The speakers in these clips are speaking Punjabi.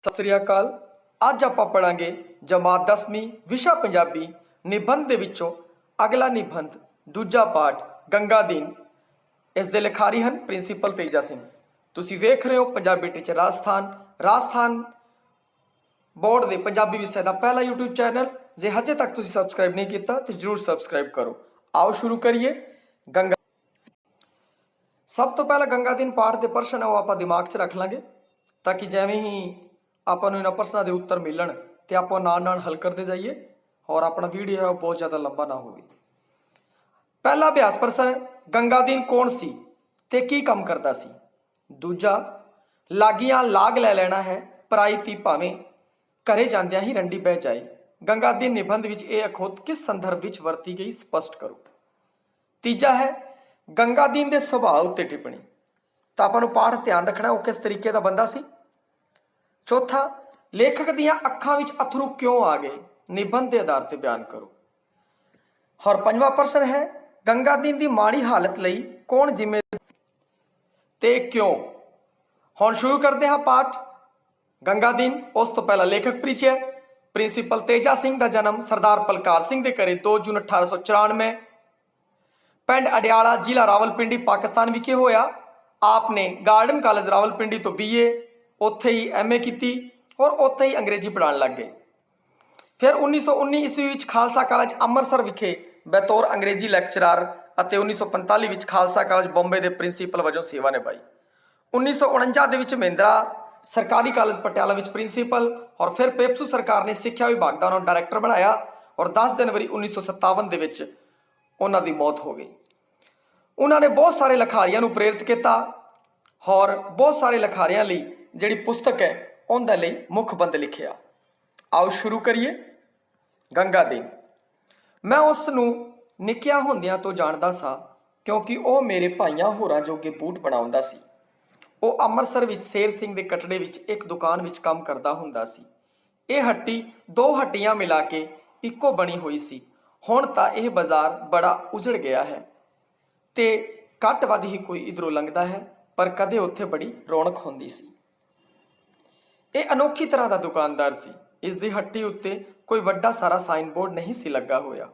ਸਤਿ ਸ੍ਰੀ ਅਕਾਲ। ਅੱਜ ਆਪਾਂ ਪੜਾਂਗੇ ਜਮਾਤ 10ਵੀਂ ਵਿਸ਼ਾ ਪੰਜਾਬੀ ਨਿਬੰਧ ਦੇ ਵਿੱਚੋਂ ਅਗਲਾ ਨਿਬੰਧ ਦੂਜਾ ਪਾਠ ਗੰਗਾ ਦੀਨ। ਇਸ ਦੇ ਲਿਖਾਰੀ ਹਨ ਪ੍ਰਿੰਸੀਪਲ ਤੇਜਾ ਸਿੰਘ। ਤੁਸੀਂ ਵੇਖ ਰਹੇ ਹੋ ਪੰਜਾਬੀ ਟੀਚਰ ਰਾਜਸਥਾਨ ਬੋਰਡ ਦੇ ਪੰਜਾਬੀ ਵਿਸ਼ੇ ਦਾ ਪਹਿਲਾ YouTube ਚੈਨਲ। ਜੇ ਹਜੇ ਤੱਕ ਤੁਸੀਂ ਸਬਸਕ੍ਰਾਈਬ ਨਹੀਂ ਕੀਤਾ ਤਾਂ ਜ਼ਰੂਰ ਸਬਸਕ੍ਰਾਈਬ ਕਰੋ। ਆਓ ਸ਼ੁਰੂ ਕਰੀਏ। ਗੰਗਾ ਸਭ ਤੋਂ ਪਹਿਲਾਂ ਗੰਗਾ ਦੀਨ ਪਾਠ ਦੇ ਪ੍ਰਸ਼ਨ ਉਹ ਆਪਾਂ ਦਿਮਾਗ 'ਚ ਰੱਖ ਲਾਂਗੇ ਤਾਂ ਕਿ ਜਿਵੇਂ ਹੀ ਆਪਾਂ ਨੂੰ ਇਹਨਾਂ ਪ੍ਰਸ਼ਨਾਂ ਦੇ ਉੱਤਰ ਮਿਲਣ ਤੇ ਆਪਾਂ ਨਾਲ ਹੱਲ ਕਰਦੇ ਜਾਈਏ ਔਰ ਆਪਣਾ ਵੀਡੀਓ ਹੈ ਉਹ ਬਹੁਤ ਜ਼ਿਆਦਾ ਲੰਬਾ ਨਾ ਹੋਵੇ। ਪਹਿਲਾ ਅਭਿਆਸ ਪ੍ਰਸ਼ਨ, ਗੰਗਾ ਦੀਨ ਕੌਣ ਸੀ ਤੇ ਕੀ ਕੰਮ ਕਰਦਾ ਸੀ? ਦੂਜਾ, ਲਾਗੀਆਂ ਲਾਗ ਲੈ ਲੈਣਾ ਹੈ ਪਰਾਈ ਤੀ ਭਾਵੇਂ ਘਰੇ ਜਾਂਦਿਆਂ ਹੀ ਰੰਡੀ ਬਹਿ ਜਾਏ। ਗੰਗਾ ਦੀਨ ਨਿਬੰਧ ਵਿੱਚ ਇਹ ਅਖੌਤ ਕਿਸ ਸੰਦਰਭ ਵਿੱਚ ਵਰਤੀ ਗਈ ਸਪਸ਼ਟ ਕਰੋ। ਤੀਜਾ ਹੈ ਗੰਗਾ ਦੀਨ ਦੇ ਸੁਭਾਅ ਉੱਤੇ ਟਿੱਪਣੀ। ਤਾਂ ਆਪਾਂ ਨੂੰ ਪਾਠ ਧਿਆਨ ਰੱਖਣਾ ਉਹ ਕਿਸ ਤਰੀਕੇ ਦਾ ਬੰਦਾ ਸੀ। ਚੌਥਾ, ਲੇਖਕ ਦੀਆਂ ਅੱਖਾਂ ਵਿੱਚ ਅਥਰੂ ਕਿਉਂ ਆ ਗਏ? ਨਿਬੰਧ ਦੇ ਆਧਾਰ ਤੇ ਬਿਆਨ ਕਰੋ। ਔਰ ਪੰਜਵਾਂ ਪ੍ਰਸ਼ਨ ਹੈ ਗੰਗਾ ਦੀਨ ਦੀ ਮਾੜੀ ਹਾਲਤ ਲਈ ਕੌਣ ਜ਼ਿੰਮੇਵਾਰ ਤੇ ਕਿਉਂ? ਹੁਣ ਸ਼ੁਰੂ ਕਰਦੇ ਹਾਂ ਪਾਠ ਗੰਗਾ ਦੀਨ। ਉਸ ਤੋਂ ਪਹਿਲਾਂ ਲੇਖਕ ਪਰਿਚੈ। ਪ੍ਰਿੰਸੀਪਲ ਤੇਜਾ ਸਿੰਘ ਦਾ ਜਨਮ ਸਰਦਾਰ ਬਲਕਾਰ ਸਿੰਘ ਦੇ ਘਰੇ 2 ਜੂਨ 1894 ਪਿੰਡ ਅਡਿਆਲਾ ਜ਼ਿਲ੍ਹਾ ਰਾਵਲਪਿੰਡੀ ਪਾਕਿਸਤਾਨ ਵਿਖੇ ਹੋਇਆ। ਆਪ ਨੇ ਗਾਰਡਨ ਕਾਲਜ ਰਾਵਲਪਿੰਡੀ ਤੋਂ BA ਉੱਥੇ ਹੀ MA ਕੀਤੀ ਔਰ ਉੱਥੇ ਹੀ ਅੰਗਰੇਜ਼ੀ ਪੜ੍ਹਾਉਣ ਲੱਗ ਗਏ। ਫਿਰ 1919 ਈਸਵੀ ਵਿੱਚ ਖਾਲਸਾ ਕਾਲਜ ਅੰਮ੍ਰਿਤਸਰ ਵਿਖੇ ਬਤੌਰ ਅੰਗਰੇਜ਼ੀ ਲੈਕਚਰਰ ਅਤੇ 1945 ਵਿੱਚ ਖਾਲਸਾ ਕਾਲਜ ਬੰਬੇ ਦੇ ਪ੍ਰਿੰਸੀਪਲ ਵਜੋਂ ਸੇਵਾ ਨਿਭਾਈ। 1949 ਦੇ ਵਿੱਚ ਮਹਿੰਦਰਾ ਸਰਕਾਰੀ ਕਾਲਜ ਪਟਿਆਲਾ ਵਿੱਚ ਪ੍ਰਿੰਸੀਪਲ ਔਰ ਫਿਰ ਪੇਪਸੂ ਸਰਕਾਰ ਨੇ ਸਿੱਖਿਆ ਵਿਭਾਗ ਦਾ ਉਹਨਾਂ ਨੂੰ ਡਾਇਰੈਕਟਰ ਬਣਾਇਆ ਔਰ 10 ਜਨਵਰੀ 1957 ਦੇ ਵਿੱਚ ਉਹਨਾਂ ਦੀ ਮੌਤ ਹੋ ਗਈ। ਉਹਨਾਂ ਨੇ ਬਹੁਤ ਸਾਰੇ ਲਿਖਾਰੀਆਂ ਨੂੰ ਪ੍ਰੇਰਿਤ ਕੀਤਾ ਔਰ ਬਹੁਤ ਸਾਰੇ ਲਿਖਾਰੀਆਂ ਲਈ ਜਿਹੜੀ ਪੁਸਤਕ ਹੈ ਉਹਦੇ ਲਈ ਮੁੱਖਬੰਧ ਲਿਖਿਆ। ਆਓ ਸ਼ੁਰੂ ਕਰੀਏ। ਗੰਗਾ ਦੀਨ। ਮੈਂ ਉਸ ਨੂੰ ਨਿੱਕਿਆਂ ਹੁੰਦਿਆਂ ਤੋਂ ਜਾਣਦਾ ਸਾਂ ਕਿਉਂਕਿ ਉਹ ਮੇਰੇ ਭਾਈਆਂ ਹੋਰਾਂ ਜੋਗੇ ਬੂਟ ਬਣਾਉਂਦਾ ਸੀ। ਉਹ ਅੰਮ੍ਰਿਤਸਰ ਵਿੱਚ ਸ਼ੇਰ ਸਿੰਘ ਦੇ ਕਟੜੇ ਵਿੱਚ ਇੱਕ ਦੁਕਾਨ ਵਿੱਚ ਕੰਮ ਕਰਦਾ ਹੁੰਦਾ ਸੀ। ਇਹ ਹੱਟੀ 2 ਹੱਟੀਆਂ ਮਿਲਾ ਕੇ ਇੱਕੋ ਬਣੀ ਹੋਈ ਸੀ। ਹੁਣ ਤਾਂ ਇਹ ਬਾਜ਼ਾਰ ਬੜਾ ਉਜੜ ਗਿਆ ਹੈ ਤੇ ਘੱਟ ਵੱਧ ਹੀ ਕੋਈ ਇਧਰੋਂ ਲੰਘਦਾ ਹੈ, ਪਰ ਕਦੇ ਉੱਥੇ ਬੜੀ ਰੌਣਕ ਹੁੰਦੀ ਸੀ। ਇਹ ਅਨੋਖੀ ਤਰ੍ਹਾਂ ਦਾ ਦੁਕਾਨਦਾਰ ਸੀ। ਇਸ ਦੀ ਹੱਟੀ ਉੱਤੇ ਕੋਈ ਵੱਡਾ ਸਾਰਾ ਸਾਈਨ ਬੋਰਡ ਨਹੀਂ ਸੀ ਲੱਗਾ ਹੋਇਆ।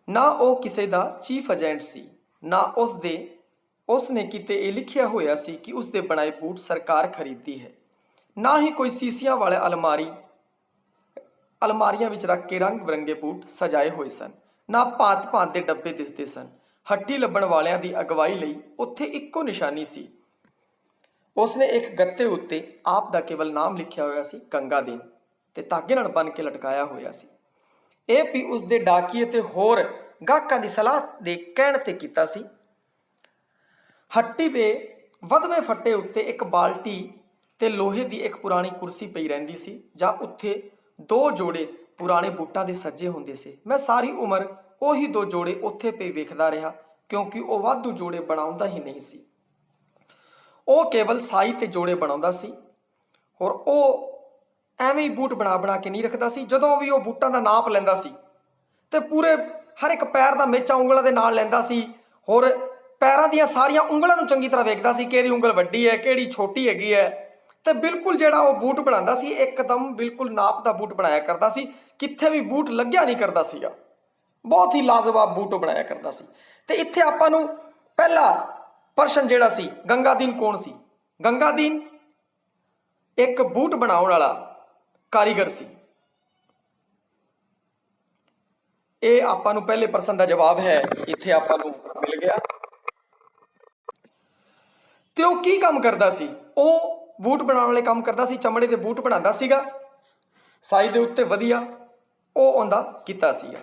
ਨਾ ਉਹ ਕਿਸੇ ਦਾ ਚੀਫ ਏਜੰਟ ਸੀ, ਨਾ ਉਸ ਨੇ ਕਿਤੇ ਇਹ ਲਿਖਿਆ ਹੋਇਆ ਸੀ ਕਿ ਉਸ ਦੇ ਬਣਾਏ ਬੂਟ ਸਰਕਾਰ ਖਰੀਦਦੀ ਹੈ। ਨਾ ਹੀ ਕੋਈ ਸੀਸੀਆਂ ਵਾਲੇ ਅਲਮਾਰੀਆਂ ਵਿੱਚ ਰੱਖ ਕੇ ਰੰਗ ਬਿਰੰਗੇ ਬੂਟ ਸਜਾਏ ਹੋਏ ਸਨ। ਨਾ ਭਾਂਤ ਦੇ ਡੱਬੇ ਦਿਸਦੇ ਸਨ। ਹੱਟੀ ਲੱਭਣ ਵਾਲਿਆਂ ਦੀ ਅਗਵਾਈ ਲਈ ਉੱਥੇ ਇੱਕੋ ਨਿਸ਼ਾਨੀ ਸੀ। ਉਸਨੇ ਇੱਕ ਗੱਤੇ ਉੱਤੇ ਆਪ ਦਾ ਕੇਵਲ ਨਾਮ ਲਿਖਿਆ ਹੋਇਆ ਸੀ, ਗੰਗਾ ਦੀਨ, ਤੇ ਧਾਗੇ ਨਾਲ ਬੰਨ੍ਹ ਕੇ ਲਟਕਾਇਆ ਹੋਇਆ ਸੀ। ਇਹ ਵੀ ਉਸਦੇ ਡਾਕੀਏ ਤੇ ਹੋਰ ਗਾਹਕਾਂ ਦੀ ਸਲਾਹ ਦੇ ਕਹਿਣ ਤੇ ਕੀਤਾ ਸੀ। ਹੱਟੀ ਦੇ ਵਧਵੇਂ ਫੱਟੇ ਉੱਤੇ ਇੱਕ ਬਾਲਟੀ ਤੇ ਲੋਹੇ ਦੀ ਇੱਕ ਪੁਰਾਣੀ ਕੁਰਸੀ ਪਈ ਰਹਿੰਦੀ ਸੀ ਜਾਂ ਉੱਥੇ 2 ਜੋੜੇ ਪੁਰਾਣੇ ਬੂਟਾਂ ਦੇ ਸੱਜੇ ਹੁੰਦੇ ਸੀ। ਮੈਂ ਸਾਰੀ ਉਮਰ ਉਹੀ 2 ਜੋੜੇ ਉੱਥੇ ਪਏ ਵੇਖਦਾ ਰਿਹਾ ਕਿਉਂਕਿ ਉਹ ਵਾਧੂ ਜੋੜੇ ਬਣਾਉਂਦਾ ਹੀ ਨਹੀਂ ਸੀ। ਉਹ ਕੇਵਲ ਸਾਈ ਤੇ ਜੋੜੇ ਬਣਾਉਂਦਾ ਸੀ ਔਰ ਉਹ ਐਵੇਂ ਹੀ ਬੂਟ ਬਣਾ ਕੇ ਨਹੀਂ ਰੱਖਦਾ ਸੀ। ਜਦੋਂ ਵੀ ਉਹ ਬੂਟਾਂ ਦਾ ਨਾਪ ਲੈਂਦਾ ਸੀ ਤੇ ਪੂਰੇ ਹਰ ਇੱਕ ਪੈਰ ਦਾ ਮੇਚਾ ਉਂਗਲਾਂ ਦੇ ਨਾਲ ਲੈਂਦਾ ਸੀ ਔਰ ਪੈਰਾਂ ਦੀਆਂ ਸਾਰੀਆਂ ਉਂਗਲਾਂ ਨੂੰ ਚੰਗੀ ਤਰ੍ਹਾਂ ਵੇਖਦਾ ਸੀ ਕਿਹੜੀ ਉਂਗਲ ਵੱਡੀ ਹੈ ਕਿਹੜੀ ਛੋਟੀ ਹੈਗੀ ਹੈ। ਤੇ ਬਿਲਕੁਲ ਜਿਹੜਾ ਉਹ ਬੂਟ ਬਣਾਉਂਦਾ ਸੀ ਇੱਕਦਮ ਬਿਲਕੁਲ ਨਾਪ ਦਾ ਬੂਟ ਬਣਾਇਆ ਕਰਦਾ ਸੀ। ਕਿੱਥੇ ਵੀ ਬੂਟ ਲੱਗਿਆ ਨਹੀਂ ਕਰਦਾ ਸੀਗਾ। ਬਹੁਤ ਹੀ ਲਾਜਵਾਬ ਬੂਟ ਬਣਾਇਆ ਕਰਦਾ ਸੀ। ਤੇ ਇੱਥੇ ਆਪਾਂ ਨੂੰ ਪਹਿਲਾ ਪ੍ਰਸ਼ਨ ਜਿਹੜਾ ਸੀ, ਗੰਗਾ ਦੀਨ ਕੌਣ ਸੀ? ਗੰਗਾ ਦੀਨ ਇੱਕ ਬੂਟ ਬਣਾਉਣ ਵਾਲਾ ਕਾਰੀਗਰ ਸੀ। ਇਹ ਆਪਾਂ ਨੂੰ ਪਹਿਲੇ ਪ੍ਰਸ਼ਨ ਦਾ ਜਵਾਬ ਹੈ, ਇੱਥੇ ਆਪਾਂ ਨੂੰ ਮਿਲ ਗਿਆ। ਤੇ ਉਹ ਕੀ ਕੰਮ ਕਰਦਾ ਸੀ? ਉਹ ਬੂਟ ਬਣਾਉਣ ਵਾਲੇ ਕੰਮ ਕਰਦਾ ਸੀ। ਚਮੜੇ ਦੇ ਬੂਟ ਬਣਾਉਂਦਾ ਸੀਗਾ ਸਾਈ ਦੇ ਉੱਤੇ ਵਧੀਆ। ਉਹ ਉਹਦਾ ਕੀਤਾ ਸੀਗਾ।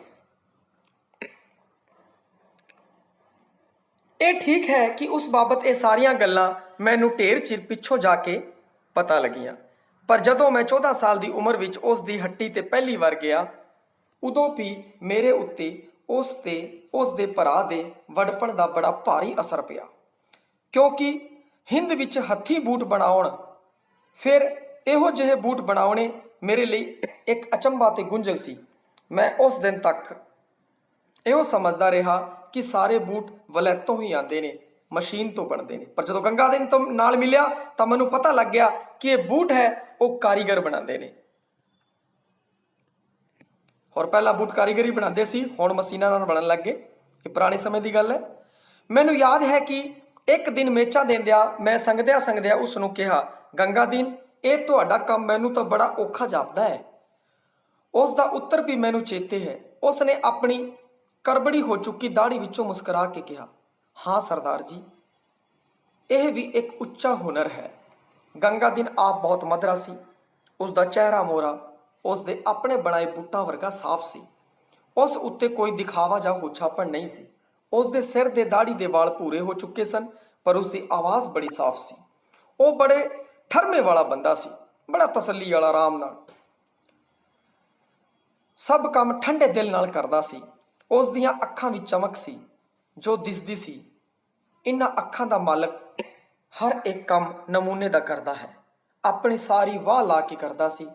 ਇਹ ਠੀਕ ਹੈ ਕਿ ਉਸ ਬਾਬਤ ਇਹ ਸਾਰੀਆਂ ਗੱਲਾਂ ਮੈਨੂੰ ਢੇਰ ਚਿਰ ਪਿੱਛੋਂ ਜਾ ਕੇ ਪਤਾ ਲੱਗੀਆਂ, ਪਰ ਜਦੋਂ ਮੈਂ 14 ਸਾਲ ਦੀ ਉਮਰ ਵਿੱਚ ਉਸ ਦੀ ਹੱਟੀ ਤੇ ਪਹਿਲੀ ਵਾਰ ਗਿਆ ਉਦੋਂ ਵੀ ਮੇਰੇ ਉੱਤੇ ਉਸ ਤੇ ਉਸ ਦੇ ਭਰਾ ਦੇ ਵਡਪਣ ਦਾ ਬੜਾ ਭਾਰੀ ਅਸਰ ਪਿਆ ਕਿਉਂਕਿ ਹਿੰਦ ਵਿੱਚ ਹੱਥੀਂ ਬੂਟ ਬਣਾਉਣ ਫਿਰ ਇਹੋ ਜਿਹੇ ਬੂਟ ਬਣਾਉਣੇ ਮੇਰੇ ਲਈ ਇੱਕ ਅਚੰਭਾ ਤੇ ਗੁੰਝਲ ਸੀ। ਮੈਂ ਉਸ ਦਿਨ ਤੱਕ ਇਹੋ ਸਮਝਦਾ ਰਿਹਾ ਕਿ ਸਾਰੇ ਬੂਟ ਵਲੈਤੋਂ ਹੀ ਆਉਂਦੇ ਨੇ ਮਸ਼ੀਨ ਤੋਂ ਬਣਦੇ ਨੇ। ਪਰ ਜਦੋਂ ਗੰਗਾ ਦੀਨ ਤੋਂ ਨਾਲ ਮਿਲਿਆ ਤਾਂ ਮੈਨੂੰ ਪਤਾ ਲੱਗ ਗਿਆ ਕਿ ਇਹ ਬੂਟ ਹੈ ਉਹ ਕਾਰੀਗਰ ਬਣਾਉਂਦੇ ਨੇ। ਹੋਰ ਪਹਿਲਾਂ ਬੂਟ ਕਾਰੀਗਰ ਹੀ ਬਣਾਉਂਦੇ ਸੀ, ਹੁਣ ਮਸ਼ੀਨਾਂ ਨਾਲ ਬਣਨ ਲੱਗ ਗਏ। ਇਹ ਪੁਰਾਣੇ ਸਮੇਂ ਦੀ ਗੱਲ ਹੈ। ਮੈਨੂੰ ਯਾਦ ਹੈ ਕਿ ਇੱਕ ਦਿਨ ਮੇਚਾਂ ਦਿੰਦਿਆਂ ਮੈਂ ਸੰਗਦਿਆਂ ਉਸ ਨੂੰ ਕਿਹਾ, ਗੰਗਾ ਦੀਨ ਇਹ ਤੁਹਾਡਾ ਕੰਮ ਮੈਨੂੰ ਤਾਂ ਬੜਾ ਔਖਾ ਜਾਪਦਾ ਹੈ। ਉਸ ਦਾ ਉੱਤਰ ਵੀ ਮੈਨੂੰ ਚੇਤੇ ਹੈ। ਉਸ ਨੇ ਆਪਣੀ ਕਰਬੜੀ ਹੋ ਚੁੱਕੀ ਦਾੜੀ ਵਿੱਚੋਂ ਮੁਸਕਰਾ ਕੇ ਕਿਹਾ, ਹਾਂ ਸਰਦਾਰ ਜੀ, ਇਹ ਵੀ ਇੱਕ ਉੱਚਾ ਹੁਨਰ ਹੈ। ਗੰਗਾ ਦੀਨ ਆਪ ਬਹੁਤ ਮਧਰਾ ਸੀ। ਉਸ ਦਾ ਚਿਹਰਾ ਮੋਹਰਾ ਉਸ ਦੇ ਆਪਣੇ ਬਣਾਏ ਬੂਟਾਂ ਵਰਗਾ ਸਾਫ਼ ਸੀ। ਉਸ ਉੱਤੇ ਕੋਈ ਦਿਖਾਵਾ ਜਾਂ ਹੋਛਾਪਣ ਨਹੀਂ ਸੀ। ਉਸ ਦੇ ਸਿਰ ਦੇ ਦਾੜੀ ਦੇ ਵਾਲ ਭੂਰੇ ਹੋ ਚੁੱਕੇ ਸਨ, ਪਰ ਉਸ ਦੀ ਆਵਾਜ਼ ਬੜੀ ਸਾਫ਼ ਸੀ। ਉਹ ਬੜੇ ਠਰਮੇ ਵਾਲਾ ਬੰਦਾ ਸੀ, ਬੜਾ ਤਸੱਲੀ ਵਾਲਾ, ਆਰਾਮ ਨਾਲ ਸਭ ਕੰਮ ਠੰਡੇ ਦਿਲ ਨਾਲ ਕਰਦਾ ਸੀ। ਉਸ ਦੀਆਂ ਅੱਖਾਂ ਵਿੱਚ ਚਮਕ ਸੀ ਜੋ ਦਿਸਦੀ ਸੀ। ਇਹਨਾਂ ਅੱਖਾਂ ਦਾ ਮਾਲਕ ਹਰ ਇੱਕ ਕੰਮ ਨਮੂਨੇ ਦਾ ਕਰਦਾ ਹੈ। ਆਪਣੀ ਸਾਰੀ ਵਾਹ ਲਾ ਕੇ ਕਰਦਾ ਸੀ,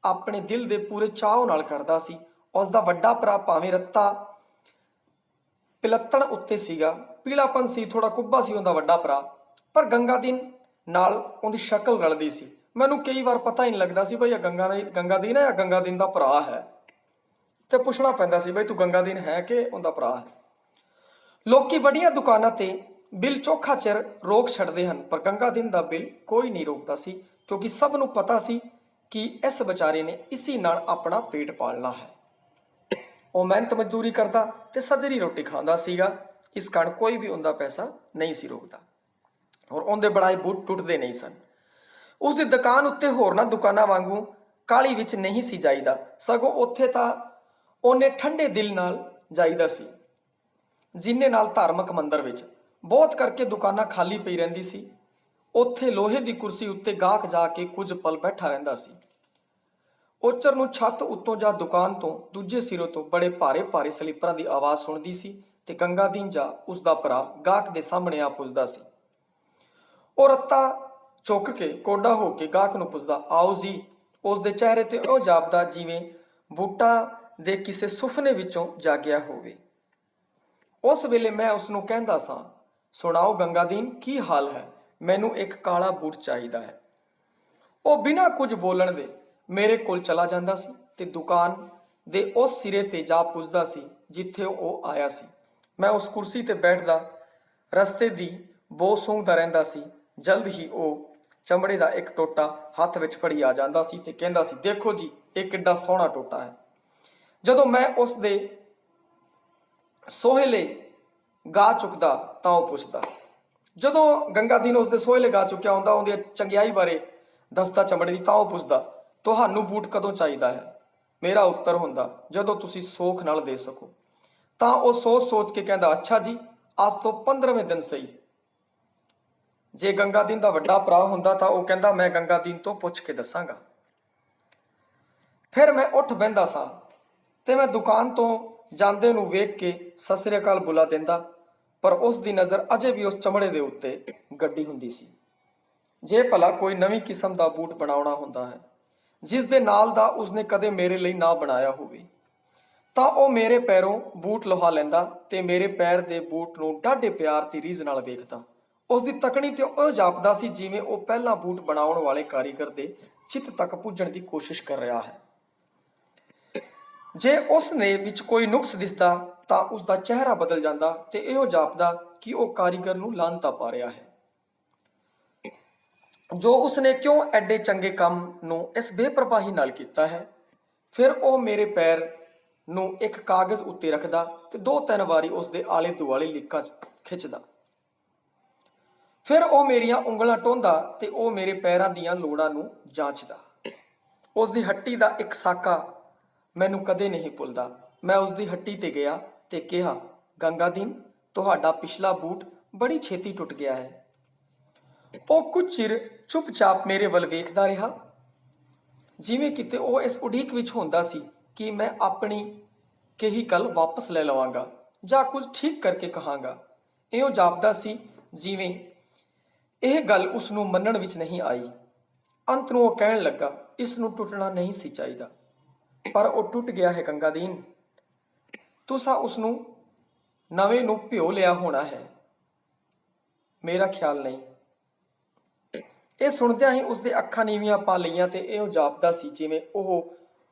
ਆਪਣੇ ਦਿਲ ਦੇ ਪੂਰੇ ਚਾਅ ਨਾਲ ਕਰਦਾ ਸੀ। ਉਸ ਦਾ ਵੱਡਾ ਭਰਾ ਭਾਵੇਂ ਰੱਤਾ ਪਿਲੱਤਣ ਉੱਤੇ ਸੀਗਾ, ਪੀਲਾਪਨ ਸੀ, ਥੋੜਾ ਕੁੱਬਾ ਸੀ ਉਹਦਾ ਵੱਡਾ ਭਰਾ, ਪਰ ਗੰਗਾ ਦੀਨ ਨਾਲ ਉਹਦੀ ਸ਼ਕਲ ਰਲਦੀ ਸੀ। ਮੈਨੂੰ ਕਈ ਵਾਰ ਪਤਾ ਹੀ ਨਹੀਂ ਲੱਗਦਾ ਸੀ ਬਈ ਇਹ ਗੰਗਾ ਦੀਨ ਹੈ ਜਾਂ ਗੰਗਾ ਦੀਨ ਦਾ ਭਰਾ ਹੈ, ਤੇ ਪੁੱਛਣਾ ਪੈਂਦਾ ਸੀ ਬਈ ਤੂੰ ਗੰਗਾ ਦੀਨ ਹੈ ਕਿ ਉਹਦਾ ਭਰਾ ਹੈ। ਲੋਕੀ ਵੱਡੀਆਂ ਦੁਕਾਨਾਂ ਤੇ ਬਿੱਲ ਚੋਖਾ ਚਿਰ ਰੋਕ ਛੱਡਦੇ ਹਨ, ਪਰ ਗੰਗਾ ਦੀਨ ਦਾ ਬਿੱਲ ਕੋਈ ਨਹੀਂ ਰੋਕਦਾ ਸੀ, ਕਿਉਂਕਿ ਸਭ ਨੂੰ ਪਤਾ ਸੀ ਕਿ ਇਸ ਵਿਚਾਰੇ ਨੇ ਇਸੀ ਨਾਲ ਆਪਣਾ ਪੇਟ ਪਾਲਣਾ ਹੈ। ਉਹ ਮਿਹਨਤ ਮਜ਼ਦੂਰੀ ਕਰਦਾ ਤੇ ਸਜਰੀ ਰੋਟੀ ਖਾਂਦਾ ਸੀਗਾ, ਇਸ ਕਾਰਨ ਕੋਈ ਵੀ ਉਹਦਾ ਪੈਸਾ ਨਹੀਂ ਸੀ ਰੋਕਦਾ। ਔਰ ਉਹਦੇ ਬਣਾਏ ਬੂਟ ਟੁੱਟਦੇ ਨਹੀਂ ਸਨ। ਉਸ ਦੀ ਦੁਕਾਨ ਉੱਤੇ ਹੋਰਨਾਂ ਦੁਕਾਨਾਂ ਵਾਂਗੂ ਕਾਹਲੀ ਵਿੱਚ ਨਹੀਂ ਸੀ ਜਾਈਦਾ, ਸਗੋਂ ਉੱਥੇ ਤਾਂ ਉਹਨੇ ਠੰਡੇ ਦਿਲ ਨਾਲ ਜਾਈਦਾ ਸੀ, ਜਿੰਨੇ ਨਾਲ ਧਾਰਮਿਕ ਮੰਦਰ ਵਿੱਚ। ਬਹੁਤ ਕਰਕੇ ਦੁਕਾਨਾਂ ਖਾਲੀ ਪਈ ਰਹਿੰਦੀ ਸੀ। ਉੱਥੇ ਲੋਹੇ ਦੀ ਕੁਰਸੀ ਉੱਤੇ ਗਾਹਕ ਜਾ ਕੇ ਕੁਝ ਪਲ ਬੈਠਾ ਰਹਿੰਦਾ ਸੀ। ਓਚਰ ਨੂੰ ਛੱਤ ਉੱਤੋਂ ਜਾਂ ਦੁਕਾਨ ਤੋਂ ਦੂਜੇ ਸਿਰੋਂ ਤੋਂ ਬੜੇ ਭਾਰੇ ਭਾਰੇ ਸਲੀਪਰਾਂ ਦੀ ਆਵਾਜ਼ ਸੁਣਦੀ ਸੀ ਤੇ ਗੰਗਾ ਦੀਨ ਜਾਂ ਉਸ ਦਾ ਭਰਾ ਗਾਹਕ ਦੇ ਸਾਹਮਣੇ ਆ ਪੁੱਛਦਾ ਸੀ। ਉਹ ਰੱਤਾ ਚੁੱਕ ਕੇ ਕੋਡਾ ਹੋ ਕੇ ਗਾਹਕ ਨੂੰ ਪੁੱਛਦਾ, ਆਓ ਜੀ। ਉਸ ਦੇ ਚਿਹਰੇ ਤੇ ਉਹ ਜਾਪਦਾ ਜਿਵੇਂ ਬੂਟਾਂ ਦੇ ਕਿਸੇ ਸੁਪਨੇ ਵਿੱਚੋਂ ਜਾਗਿਆ ਹੋਵੇ। ਉਸ ਵੇਲੇ ਮੈਂ ਉਸ ਨੂੰ ਕਹਿੰਦਾ ਸਾਂ, ਸੁਣਾਓ ਗੰਗਾ ਦੀਨ, ਕੀ ਹਾਲ ਹੈ? ਮੈਨੂੰ ਇੱਕ ਕਾਲਾ ਬੂਟ ਚਾਹੀਦਾ ਹੈ। ਉਹ ਬਿਨਾਂ ਕੁਝ ਬੋਲਣ ਦੇ ਮੇਰੇ ਕੋਲ ਚਲਾ ਜਾਂਦਾ ਸੀ ਤੇ ਦੁਕਾਨ ਦੇ ਉਸ ਸਿਰੇ ਤੇ ਜਾ ਪੁੱਛਦਾ ਸੀ ਜਿੱਥੇ ਉਹ ਆਇਆ ਸੀ। ਮੈਂ ਉਸ ਕੁਰਸੀ ਤੇ ਬੈਠਦਾ ਰਸਤੇ ਦੀ ਬੋ ਸੂੰਘਦਾ ਰਹਿੰਦਾ ਸੀ। ਜਲਦ ਹੀ ਉਹ ਚਮੜੇ ਦਾ ਇੱਕ ਟੋਟਾ ਹੱਥ ਵਿੱਚ ਫੜੀ ਆ ਜਾਂਦਾ ਸੀ ਤੇ ਕਹਿੰਦਾ ਸੀ, ਦੇਖੋ ਜੀ, ਇਹ ਕਿੱਡਾ ਸੋਹਣਾ ਟੋਟਾ ਹੈ। ਜਦੋਂ ਮੈਂ ਉਸ ਦੇ ਸੋਹਲੇ ਗਾ ਚੁੱਕਦਾ ਤਾਂ ਉਹ ਪੁੱਛਦਾ। ਜਦੋਂ ਗੰਗਾ ਦੀਨ ਉਸ ਦੇ ਸੋਹਲੇ ਗਾ ਚੁੱਕਿਆ ਹੁੰਦਾ, ਉਹਦੀ ਚੰਗਿਆਈ ਬਾਰੇ ਦੱਸਦਾ ਚਮੜੇ ਦੀ, ਤਾਂ ਉਹ ਪੁੱਛਦਾ, ਤੁਹਾਨੂੰ ਬੂਟ ਕਦੋਂ ਚਾਹੀਦਾ ਹੈ? ਮੇਰਾ ਉੱਤਰ ਹੁੰਦਾ, ਜਦੋਂ ਤੁਸੀਂ ਸੌਖ ਨਾਲ ਦੇ ਸਕੋ। ਤਾਂ ਉਹ ਸੋਚ ਕੇ ਕਹਿੰਦਾ, ਅੱਛਾ ਜੀ, ਅੱਜ ਤੋਂ 15ਵੇਂ ਦਿਨ ਸਹੀ। ਜੇ ਗੰਗਾ ਦੀਨ ਦਾ ਵੱਡਾ ਭਰਾ ਹੁੰਦਾ ਤਾਂ ਉਹ ਕਹਿੰਦਾ, ਮੈਂ ਗੰਗਾ ਦੀਨ ਤੋਂ ਪੁੱਛ ਕੇ ਦੱਸਾਂਗਾ। ਫਿਰ ਮੈਂ ਉੱਠ ਬਹਿੰਦਾ ਸਾਂ ਤੇ ਮੈਂ ਦੁਕਾਨ ਤੋਂ ਜਾਂਦੇ ਨੂੰ ਵੇਖ ਕੇ ਸਤਿ ਸ੍ਰੀ ਅਕਾਲ ਬੁਲਾ ਦਿੰਦਾ, ਪਰ ਉਸ ਦੀ ਨਜ਼ਰ ਅਜੇ ਵੀ ਉਸ ਚਮੜੇ ਦੇ ਉੱਤੇ ਗੱਡੀ ਹੁੰਦੀ ਸੀ। ਜੇ ਭਲਾ ਕੋਈ ਨਵੀਂ ਕਿਸਮ ਦਾ ਬੂਟ ਬਣਾਉਣਾ ਹੁੰਦਾ ਹੈ ਜਿਸ ਦੇ ਨਾਲ ਦਾ ਉਸਨੇ ਕਦੇ ਮੇਰੇ ਲਈ ਨਾ ਬਣਾਇਆ ਹੋਵੇ, ਤਾਂ ਉਹ ਮੇਰੇ ਪੈਰੋਂ ਬੂਟ ਲੁਹਾ ਲੈਂਦਾ ਤੇ ਮੇਰੇ ਪੈਰ ਦੇ ਬੂਟ ਨੂੰ ਡਾਢੇ ਪਿਆਰ ਤੇ ਰੀਝ ਨਾਲ ਵੇਖਦਾ। ਉਸ ਦੀ ਤਕਣੀ ਤੇ ਉਹ ਜਾਪਦਾ ਸੀ ਜਿਵੇਂ ਉਹ ਪਹਿਲਾਂ ਬੂਟ ਬਣਾਉਣ ਵਾਲੇ ਕਾਰੀਗਰ ਦੇ ਚਿੱਤ ਤੱਕ ਪੁੱਜਣ ਦੀ ਕੋਸ਼ਿਸ਼ ਕਰ ਰਿਹਾ ਹੈ। ਜੇ ਉਸ ਨੇ ਵਿੱਚ ਕੋਈ ਨੁਕਸ ਦਿਸਦਾ ਤਾਂ ਉਸ ਦਾ ਚਿਹਰਾ ਬਦਲ ਜਾਂਦਾ ਤੇ ਇਹੋ ਜਾਪਦਾ ਕਿ ਉਹ ਕਾਰੀਗਰ ਨੂੰ ਲਾਹਨਤਾਂ ਪਾ ਰਿਹਾ ਹੈ, ਜੋ ਉਸਨੇ ਕਿਉਂ ਐਡੇ ਚੰਗੇ ਕੰਮ ਨੂੰ ਇਸ ਬੇਪਰਵਾਹੀ ਨਾਲ ਕੀਤਾ ਹੈ। ਫਿਰ ਉਹ ਮੇਰੇ ਪੈਰ ਨੂੰ ਇੱਕ ਕਾਗਜ਼ ਉੱਤੇ ਰੱਖਦਾ ਤੇ 2-3 ਵਾਰੀ ਉਸ ਦੇ ਆਲੇ ਦੁਆਲੇ ਲੀਕਾਂ ਖਿੱਚਦਾ। ਫਿਰ ਉਹ ਮੇਰੀਆਂ ਉਂਗਲਾਂ ਟੋਹਦਾ ਤੇ ਉਹ ਮੇਰੇ ਪੈਰਾਂ ਦੀਆਂ ਲੋੜਾਂ ਨੂੰ ਜਾਂਚਦਾ। ਉਸ ਦੀ ਹੱਟੀ ਦਾ ਇੱਕ ਸਾਕਾ ਮੈਨੂੰ ਕਦੇ ਨਹੀਂ ਭੁੱਲਦਾ। ਮੈਂ ਉਸ ਦੀ ਹੱਟੀ ਤੇ ਗਿਆ ਤੇ ਕਿਹਾ, ਗੰਗਾ ਦੀਨ, ਤੁਹਾਡਾ ਪਿਛਲਾ ਬੂਟ ਬੜੀ ਛੇਤੀ ਟੁੱਟ ਗਿਆ ਹੈ। ਉਹ ਕੁਝ ਚਿਰ ਚੁੱਪਚਾਪ ਮੇਰੇ ਵੱਲ ਵੇਖਦਾ ਰਿਹਾ, ਜਿਵੇਂ ਕਿਤੇ ਉਹ ਇਸ ਉਡੀਕ ਵਿੱਚ ਹੁੰਦਾ ਸੀ ਕਿ ਮੈਂ ਆਪਣੀ ਕਹੀ ਗੱਲ ਵਾਪਸ ਲੈ ਲਵਾਂਗਾ ਜਾਂ ਕੁਝ ਠੀਕ ਕਰਕੇ ਕਹਾਂਗਾ। ਇਉਂ ਜਾਪਦਾ ਸੀ ਜਿਵੇਂ ਇਹ ਗੱਲ ਉਸ ਨੂੰ ਮੰਨਣ ਵਿੱਚ ਨਹੀਂ ਆਈ। ਅੰਤ ਨੂੰ ਉਹ ਕਹਿਣ ਲੱਗਾ, ਇਸ ਨੂੰ ਟੁੱਟਣਾ ਨਹੀਂ ਸੀ ਚਾਹੀਦਾ, ਪਰ ਉਹ ਟੁੱਟ ਗਿਆ ਹੈ ਗੰਗਾ ਦੀਨ। ਤੁਸਾਂ ਉਸ ਨੂੰ ਨਵੇਂ ਨੂੰ ਭਿਓ ਲਿਆ ਹੋਣਾ ਹੈ। ਮੇਰਾ ਖਿਆਲ ਨਹੀਂ। ਇਹ ਸੁਣਦਿਆਂ ਹੀ ਉਸਦੇ ਅੱਖਾਂ ਨੀਵੀਆਂ ਪਾ ਲਈਆਂ ਤੇ ਇਉਂ ਜਾਪਦਾ ਸੀ ਜਿਵੇਂ ਉਹ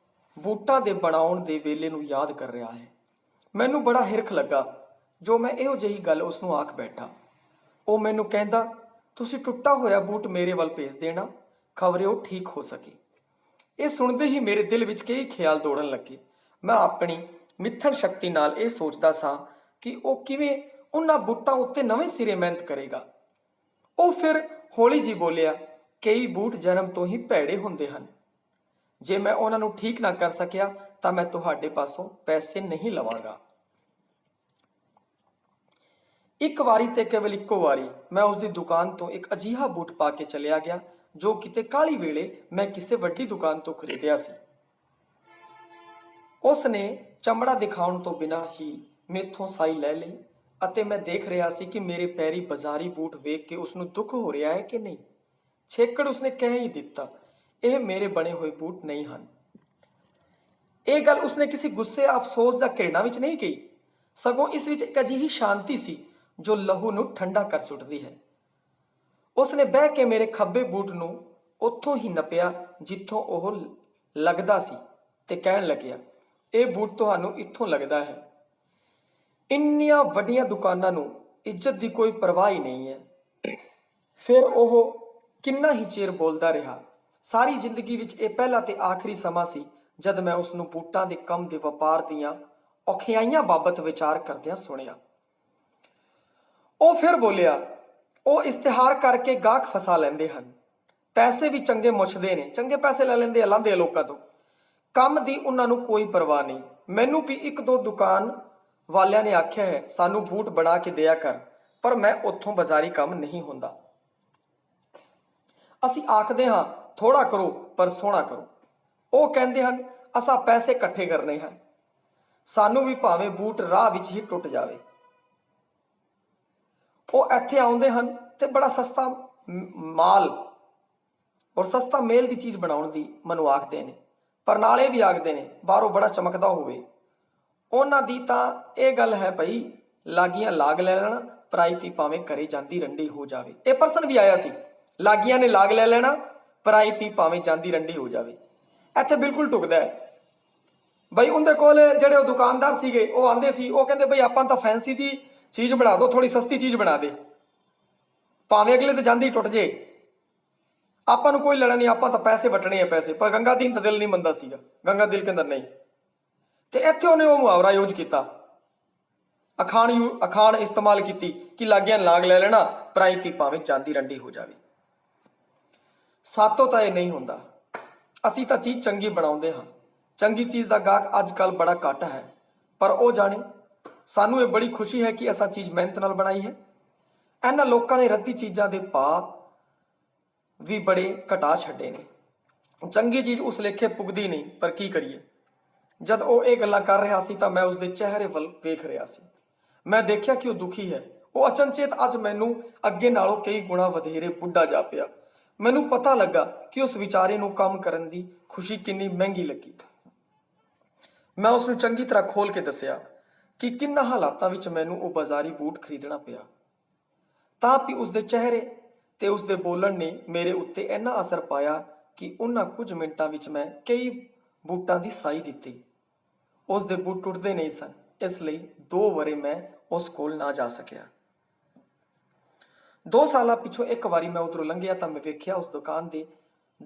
ਬੂਟਾਂ ਦੇ ਬਣਾਉਣ ਦੇ ਵੇਲੇ ਨੂੰ ਯਾਦ ਕਰ ਰਿਹਾ ਹੈ। ਮੈਨੂੰ ਬੜਾ ਹਿਰਖ ਲੱਗਾ ਜੋ ਮੈਂ ਇਹੋ ਜਿਹੀ ਗੱਲ ਉਸ ਨੂੰ ਆਖ ਬੈਠਾ। ਉਹ ਮੈਨੂੰ ਕਹਿੰਦਾ, ਤੁਸੀਂ ਟੁੱਟਾ ਹੋਇਆ ਬੂਟ ਮੇਰੇ ਵੱਲ ਭੇਜ ਦੇਣਾ, ਖਬਰੇ ਉਹ ਠੀਕ ਹੋ ਸਕੇ। ਇਹ ਸੁਣਦੇ ਹੀ ਮੇਰੇ ਦਿਲ ਵਿੱਚ ਕਈ ਖਿਆਲ ਦੌੜਨ ਲੱਗੇ। ਮੈਂ ਆਪਣੀ ਮਿੱਥਣ ਸ਼ਕਤੀ ਨਾਲ ਇਹ ਸੋਚਦਾ ਸਾਂ ਕਿ ਉਹ ਕਿਵੇਂ ਉਹਨਾਂ ਬੂਟਾਂ ਉੱਤੇ ਨਵੇਂ ਸਿਰੇ ਮਿਹਨਤ ਕਰੇਗਾ। ਉਹ ਫਿਰ ਹੌਲੀ ਜਿਹੀ ਬੋਲਿਆ, ਕਈ ਬੂਟ ਜਨਮ ਤੋਂ ਹੀ ਭੈੜੇ ਹੁੰਦੇ ਹਨ। ਜੇ ਮੈਂ ਉਹਨਾਂ ਨੂੰ ਠੀਕ ਨਾ ਕਰ ਸਕਿਆ ਤਾਂ ਮੈਂ ਤੁਹਾਡੇ ਪਾਸੋਂ ਪੈਸੇ ਨਹੀਂ ਲਵਾਂਗਾ। ਇੱਕ ਵਾਰੀ ਤੇ ਕੇਵਲ ਇੱਕੋ ਵਾਰੀ ਮੈਂ ਉਸਦੀ ਦੁਕਾਨ ਤੋਂ ਇੱਕ ਅਜਿਹਾ ਬੂਟ ਪਾ ਕੇ ਚਲਿਆ ਗਿਆ ਜੋ ਕਿਤੇ ਕਾਹਲੀ ਵੇਲੇ ਮੈਂ ਕਿਸੇ ਵੱਡੀ ਦੁਕਾਨ ਤੋਂ ਖਰੀਦਿਆ ਸੀ। ਉਸ ਨੇ ਚਮੜਾ ਦਿਖਾਉਣ ਤੋਂ ਬਿਨਾਂ ਹੀ ਮੇਥੋਂ ਸਾਈ ਲੈ ਲਈ ਅਤੇ ਮੈਂ ਦੇਖ ਰਿਹਾ ਸੀ ਕਿ ਮੇਰੇ ਪੈਰੀ ਬਾਜ਼ਾਰੀ ਬੂਟ ਵੇਖ ਕੇ ਉਸ ਨੂੰ ਦੁੱਖ ਹੋ ਰਿਹਾ ਹੈ ਕਿ ਨਹੀਂ। ਛੇਕੜ ਉਸਨੇ ਕਹਿ ਹੀ ਦਿੱਤਾ, ਇਹ ਮੇਰੇ ਬਣੇ ਹੋਏ ਬੂਟ ਨਹੀਂ ਹਨ। ਇਹ ਗੱਲ ਉਸਨੇ ਕਿਸੇ ਗੁੱਸੇ, ਅਫਸੋਸ ਜਾਂ ਘਿਰਣਾ ਵਿੱਚ ਨਹੀਂ ਕਹੀ, ਸਗੋਂ ਇਸ ਵਿੱਚ ਇੱਕ ਅਜਿਹੀ ਸ਼ਾਂਤੀ ਸੀ ਜੋ ਲਹੂ ਨੂੰ ਠੰਡਾ ਕਰ ਸੁੱਟਦੀ ਹੈ। ਉਸਨੇ ਬਹਿ ਕੇ ਮੇਰੇ ਖੱਬੇ ਬੂਟ ਨੂੰ ਉੱਥੋਂ ਹੀ ਨੱਪਿਆ ਜਿੱਥੋਂ ਉਹ ਲੱਗਦਾ ਸੀ ਤੇ ਕਹਿਣ ਲੱਗਿਆ, ਇਹ ਬੂਟ ਤੁਹਾਨੂੰ ਇੱਥੋਂ ਲੱਗਦਾ ਹੈ। ਇੰਨੀਆਂ ਵੱਡੀਆਂ ਦੁਕਾਨਾਂ ਨੂੰ ਇੱਜ਼ਤ ਦੀ ਕੋਈ ਪਰਵਾਹ ਹੀ ਨਹੀਂ ਹੈ। ਫਿਰ ਉਹ ਕਿੰਨਾ ਹੀ ਚਿਰ ਬੋਲਦਾ ਰਿਹਾ। ਸਾਰੀ ਜ਼ਿੰਦਗੀ ਵਿੱਚ ਇਹ ਪਹਿਲਾ ਤੇ ਆਖਰੀ ਸਮਾਂ ਸੀ ਜਦ ਮੈਂ ਉਸ ਨੂੰ ਬੂਟਾਂ ਦੇ ਕੰਮ ਦੇ ਵਪਾਰ ਦੀਆਂ ਔਖਿਆਈਆਂ ਬਾਬਤ ਵਿਚਾਰ ਕਰਦਿਆਂ ਸੁਣਿਆ। ਉਹ ਫਿਰ ਬੋਲਿਆ, ਉਹ ਇਸ਼ਤਿਹਾਰ ਕਰਕੇ ਗਾਹਕ ਫਸਾ ਲੈਂਦੇ ਹਨ, ਪੈਸੇ ਵੀ ਚੰਗੇ ਮੁੱਛਦੇ ਨੇ, ਚੰਗੇ ਪੈਸੇ ਲੈ ਲੈਂਦੇ ਆ, ਲਾਂਦੇ ਆ ਲੋਕਾਂ ਤੋਂ। ਕੰਮ ਦੀ ਉਹਨਾਂ ਨੂੰ ਕੋਈ ਪਰਵਾਹ ਨਹੀਂ। ਮੈਨੂੰ ਵੀ ਇੱਕ ਦੋ ਦੁਕਾਨ ਵਾਲਿਆਂ ਨੇ ਆਖਿਆ ਹੈ ਸਾਨੂੰ ਬੂਟ ਬਣਾ ਕੇ ਦਿਆ ਕਰ, ਪਰ ਮੈਂ ਉੱਥੋਂ ਬਾਜ਼ਾਰੀ ਕੰਮ ਨਹੀਂ ਹੁੰਦਾ। ਅਸੀਂ ਆਖਦੇ ਹਾਂ ਥੋੜਾ ਕਰੋ ਪਰ ਸੋਹਣਾ ਕਰੋ। ਉਹ ਕਹਿੰਦੇ ਹਨ ਅਸਾਂ ਪੈਸੇ ਇਕੱਠੇ ਕਰਨੇ ਹਨ, ਸਾਨੂੰ ਵੀ ਭਾਵੇਂ ਬੂਟ ਰਾਹ ਵਿੱਚ ਹੀ ਟੁੱਟ ਜਾਵੇ। ਉਹ ਇੱਥੇ ਆਉਂਦੇ ਹਨ ਤੇ ਬੜਾ ਸਸਤਾ ਮਾਲ ਔਰ ਸਸਤਾ ਮੇਲ ਦੀ ਚੀਜ਼ ਬਣਾਉਣ ਦੀ ਮੈਨੂੰ ਆਖਦੇ ਨੇ, ਪਰ ਨਾਲੇ ਵੀ ਆਖਦੇ ਨੇ ਬਾਹਰੋਂ ਬੜਾ ਚਮਕਦਾ ਹੋਵੇ। ਉਹਨਾਂ ਦੀ ਤਾਂ ਇਹ ਗੱਲ ਹੈ ਭਈ, ਲਾਗੀਆਂ ਲਾਗ ਲੈ ਲੈਣਾ, ਪਰਾਈ ਤੀ ਭਾਵੇਂ ਘਰੇ ਜਾਂਦੀ ਰੰਡੀ ਹੋ ਜਾਵੇ। ਇਹ ਪਰਸਨ ਵੀ ਆਇਆ ਸੀ, ਲਾਗੀਆਂ ਨੇ ਲਾਗ ਲੈ ਲੈਣਾ, ਪਰਾਈ ਤੀ ਭਾਵੇਂ ਜਾਂਦੀ ਰੰਡੀ ਹੋ ਜਾਵੇ। ਇੱਥੇ ਬਿਲਕੁਲ ਟੁਕਦਾ ਹੈ ਬਈ। ਉਹਦੇ ਕੋਲ ਜਿਹੜੇ ਉਹ ਦੁਕਾਨਦਾਰ ਸੀਗੇ ਉਹ ਆਂਦੇ ਸੀ, ਉਹ ਕਹਿੰਦੇ ਬਈ ਆਪਾਂ ਤਾਂ ਫੈਂਸੀ ਜੀ ਚੀਜ਼ ਬਣਾ ਦੋ, ਥੋੜੀ ਸਸਤੀ ਚੀਜ਼ ਬਣਾ ਦੇ, ਭਾਵੇਂ ਅਗਲੇ ਤੇ ਜਾਂਦੀ ਟੁੱਟ ਜੇ, ਆਪਾਂ ਨੂੰ ਕੋਈ ਲੜਾ ਨਹੀਂ, ਆਪਾਂ ਤਾਂ ਪੈਸੇ ਵਟਣੇ ਆ ਪੈਸੇ। ਪਰ ਗੰਗਾ ਦੀਨ ਤਾਂ ਦਿਲ ਨਹੀਂ ਮੰਨਦਾ ਸੀਗਾ, ਗੰਗਾ ਦਿਲ ਕੇ ਅੰਦਰ ਨਹੀਂ। ਤੇ ਇੱਥੇ ਉਹਨੇ ਉਹ ਮੁਹਾਵਰਾ ਯੂਜ਼ ਕੀਤਾ, ਅਖਾਣ ਇਸਤੇਮਾਲ ਕੀਤੀ ਕਿ ਲਾਗਿਆਂ ਲਾਗ ਲੈ ਲੈਣਾ, ਪਰਾਈ ਤੀ ਭਾਵੇਂ ਜਾਂਦੀ ਰੰਡੀ ਹੋ ਜਾਵੇ। ਸਾਤੋਂ ਤਾਂ ਇਹ ਨਹੀਂ ਹੁੰਦਾ। ਅਸੀਂ ਤਾਂ ਚੀਜ਼ ਚੰਗੀ ਬਣਾਉਂਦੇ ਹਾਂ। ਚੰਗੀ ਚੀਜ਼ ਦਾ ਗਾਹਕ ਅੱਜ ਕੱਲ੍ਹ ਬੜਾ ਘੱਟ ਹੈ, ਪਰ ਉਹ ਜਾਣੇ ਸਾਨੂੰ ਇਹ ਬੜੀ ਖੁਸ਼ੀ ਹੈ ਕਿ ਅਸਾਂ ਚੀਜ਼ ਮਿਹਨਤ ਨਾਲ ਬਣਾਈ ਹੈ। ਇਹਨਾਂ ਲੋਕਾਂ ਨੇ ਰੱਦੀ ਚੀਜ਼ਾਂ ਦੇ ਭਾਅ ਵੀ ਬੜੇ ਘਟਾ ਛੱਡੇ ਨੇ। ਚੰਗੀ ਚੀਜ਼ ਉਸ ਲੇਖੇ ਪੁੱਗਦੀ ਨਹੀਂ, ਪਰ ਕੀ ਕਰੀਏ। ਜਦ ਉਹ ਇਹ ਗੱਲਾਂ ਕਰ ਰਿਹਾ ਸੀ ਤਾਂ ਮੈਂ ਉਸਦੇ ਚਿਹਰੇ ਵੱਲ ਵੇਖ ਰਿਹਾ ਸੀ। ਮੈਂ ਦੇਖਿਆ ਕਿ ਉਹ ਦੁਖੀ ਹੈ। ਉਹ ਅਚਨਚੇਤ ਅੱਜ ਮੈਨੂੰ ਅੱਗੇ ਨਾਲੋਂ ਕਈ ਗੁਣਾ ਵਧੇਰੇ ਬੁੱਢਾ ਜਾਪਿਆ। ਮੈਨੂੰ ਪਤਾ ਲੱਗਾ ਕਿ ਉਸ ਵਿਚਾਰੇ ਨੂੰ ਕੰਮ ਕਰਨ ਦੀ ਖੁਸ਼ੀ ਕਿੰਨੀ ਮਹਿੰਗੀ ਲੱਗੀ। ਮੈਂ ਉਸ ਨੂੰ ਚੰਗੀ ਤਰ੍ਹਾਂ ਖੋਲ ਕੇ ਦੱਸਿਆ ਕਿ ਕਿੰਨਾ ਹਾਲਾਤਾਂ ਵਿੱਚ ਮੈਨੂੰ ਉਹ ਬਾਜ਼ਾਰੀ ਬੂਟ ਖਰੀਦਣਾ ਪਿਆ। ਤਾਂ ਵੀ ਉਸਦੇ ਚਿਹਰੇ ਤੇ ਉਸਦੇ ਬੋਲਣ ਨੇ ਮੇਰੇ ਉੱਤੇ ਇੰਨਾ ਅਸਰ ਪਾਇਆ ਕਿ ਉਹਨਾਂ ਕੁਝ ਮਿੰਟਾਂ ਵਿੱਚ ਮੈਂ ਕਈ ਬੂਟਾਂ ਦੀ ਸਾਈ ਦਿੱਤੀ। ਉਸਦੇ ਬੂਟ ਟੁੱਟਦੇ ਨਹੀਂ ਸਨ, ਇਸ ਲਈ 2 ਵਰ੍ਹੇ ਮੈਂ ਉਸ ਕੋਲ ਨਾ ਜਾ ਸਕਿਆ। 2 ਸਾਲਾਂ ਪਿੱਛੋਂ ਇੱਕ ਵਾਰੀ ਮੈਂ ਉਧਰੋਂ ਲੰਘਿਆ ਤਾਂ ਮੈਂ ਵੇਖਿਆ ਉਸ ਦੁਕਾਨ ਦੇ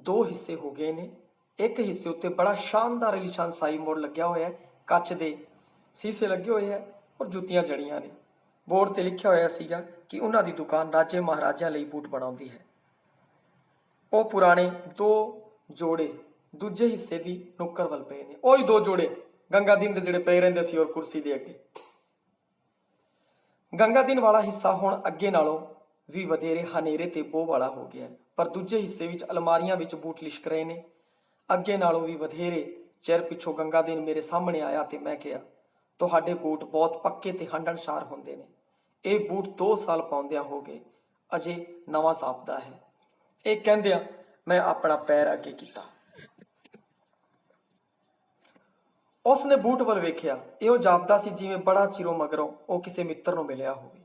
2 ਹਿੱਸੇ ਹੋ ਗਏ ਨੇ। ਇੱਕ ਹਿੱਸੇ ਉੱਤੇ ਬੜਾ ਸ਼ਾਨਦਾਰ ਅਲੀਸ਼ਾਨ ਸਾਈ ਮੋੜ ਲੱਗਿਆ ਹੋਇਆ ਹੈ, ਕੱਚ ਦੇ ਸੀਸੇ ਲੱਗੇ ਹੋਏ ਹੈ ਔਰ ਜੁੱਤੀਆਂ ਜੜੀਆਂ ਨੇ। ਬੋਰਡ ਤੇ ਲਿਖਿਆ ਹੋਇਆ ਸੀਗਾ ਕਿ ਉਹਨਾਂ ਦੀ ਦੁਕਾਨ ਰਾਜੇ ਮਹਾਰਾਜਿਆਂ ਲਈ ਬੂਟ ਬਣਾਉਂਦੀ ਹੈ। ਉਹ ਪੁਰਾਣੇ 2 ਜੋੜੇ ਦੂਜੇ ਹਿੱਸੇ ਦੀ ਨੁੱਕਰ ਵੱਲ ਪਏ ਨੇ। ਉਹੀ 2 ਜੋੜੇ ਗੰਗਾ ਦਿਨ ਦੇ ਜਿਹੜੇ ਪਏ ਰਹਿੰਦੇ ਸੀ ਔਰ ਕੁਰਸੀ ਦੇ ਅੱਗੇ। ਗੰਗਾ ਦਿਨ ਵਾਲਾ ਹਿੱਸਾ ਹੁਣ ਅੱਗੇ ਨਾਲੋਂ ਵੀ ਵਧੇਰੇ ਹਨੇਰੇ ਤੇ ਬੋਹ ਵਾਲਾ ਹੋ ਗਿਆ, ਪਰ ਦੂਜੇ ਹਿੱਸੇ ਵਿੱਚ ਅਲਮਾਰੀਆਂ ਵਿੱਚ ਬੂਟ ਲਿਸ਼ਕ ਰਹੇ ਨੇ। ਅੱਗੇ ਨਾਲੋਂ ਵੀ ਵਧੇਰੇ ਚਿਰ ਪਿੱਛੋਂ ਗੰਗਾ ਦਿਨ ਮੇਰੇ ਸਾਹਮਣੇ ਆਇਆ ਤੇ ਮੈਂ ਕਿਹਾ, ਤੁਹਾਡੇ ਬੂਟ ਬਹੁਤ ਪੱਕੇ ਤੇ ਹੰਢਣਸਾਰ ਹੁੰਦੇ ਨੇ। ਇਹ ਬੂਟ 2 ਸਾਲ ਪਾਉਂਦਿਆਂ ਹੋ ਗਏ, ਅਜੇ ਨਵਾਂ ਸਾਪਦਾ ਹੈ। ਇਹ ਕਹਿੰਦਿਆਂ ਮੈਂ ਆਪਣਾ ਪੈਰ ਅੱਗੇ ਕੀਤਾ। ਉਸ ਨੇ ਬੂਟ ਵੱਲ ਵੇਖਿਆ। ਇਹੋ ਜਾਪਦਾ ਸੀ ਜਿਵੇਂ ਬੜਾ ਚਿਰੋਂ ਮਗਰੋਂ ਉਹ ਕਿਸੇ ਮਿੱਤਰ ਨੂੰ ਮਿਲਿਆ ਹੋਵੇ।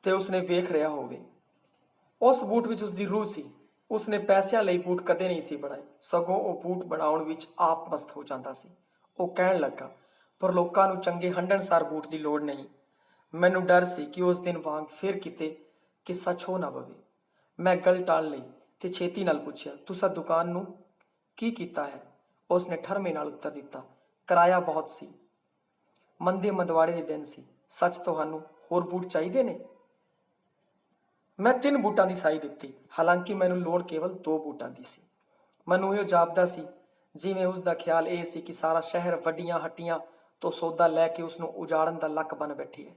ਤੇ ਉਸਨੇ ਵੇਖ ਰਿਹਾ ਹੋਵੇ। ਉਸ ਬੂਟ ਵਿੱਚ ਉਸਦੀ ਰੂਹ ਸੀ। ਉਸਨੇ ਪੈਸਿਆਂ ਲਈ ਬੂਟ ਕਦੇ ਨਹੀਂ ਸੀ ਬਣਾਏ, ਸਗੋਂ ਉਹ ਬੂਟ ਬਣਾਉਣ ਵਿੱਚ ਆਪ ਮਸਤ ਹੋ ਜਾਂਦਾ ਸੀ। ਉਹ ਕਹਿਣ ਲੱਗਾ, ਪਰ ਲੋਕਾਂ ਨੂੰ ਚੰਗੇ ਹੰਢਣਸਾਰ ਬੂਟ ਦੀ ਲੋੜ ਨਹੀਂ। ਮੈਨੂੰ ਡਰ ਸੀ ਕਿ ਉਸ ਦਿਨ ਵਾਂਗ ਫਿਰ ਕਿਤੇ ਕਿੱਸਾ ਛੋ ਨਾ ਪਵੇ। ਮੈਂ ਗੱਲ ਟਾਲ ਲਈ ਤੇ ਛੇਤੀ ਨਾਲ ਪੁੱਛਿਆ, ਤੁਸੀਂ ਦੁਕਾਨ ਨੂੰ ਕੀ ਕੀਤਾ ਹੈ? ਉਸਨੇ ਠਰਮੇ ਨਾਲ ਉੱਤਰ ਦਿੱਤਾ, ਕਿਰਾਇਆ ਬਹੁਤ ਸੀ। ਮੰਦੇ ਮੰਦਵਾੜੇ ਦੇ ਦਿਨ ਸੀ। ਸੱਚ ਤੁਹਾਨੂੰ ਹੋਰ ਬੂਟ ਚਾਹੀਦੇ ਨੇ? ਮੈਂ 3 ਬੂਟਾਂ ਦੀ ਸਾਈ ਦਿੱਤੀ। ਹਾਲਾਂਕਿ ਮੈਨੂੰ ਲੋੜ ਕੇਵਲ 2 ਬੂਟਾਂ ਦੀ ਸੀ। ਮੈਨੂੰ ਇਹ ਜਾਪਦਾ ਸੀ ਜਿਵੇਂ ਉਸ ਦਾ ਖਿਆਲ ਇਹ ਸੀ ਕਿ ਸਾਰਾ ਸ਼ਹਿਰ ਵੱਡੀਆਂ ਹੱਟੀਆਂ ਤੋਂ ਸੌਦਾ ਲੈ ਕੇ ਉਸ ਨੂੰ ਉਜਾੜਨ ਦਾ ਲੱਕ ਬਣ ਬੈਠੀ ਹੈ।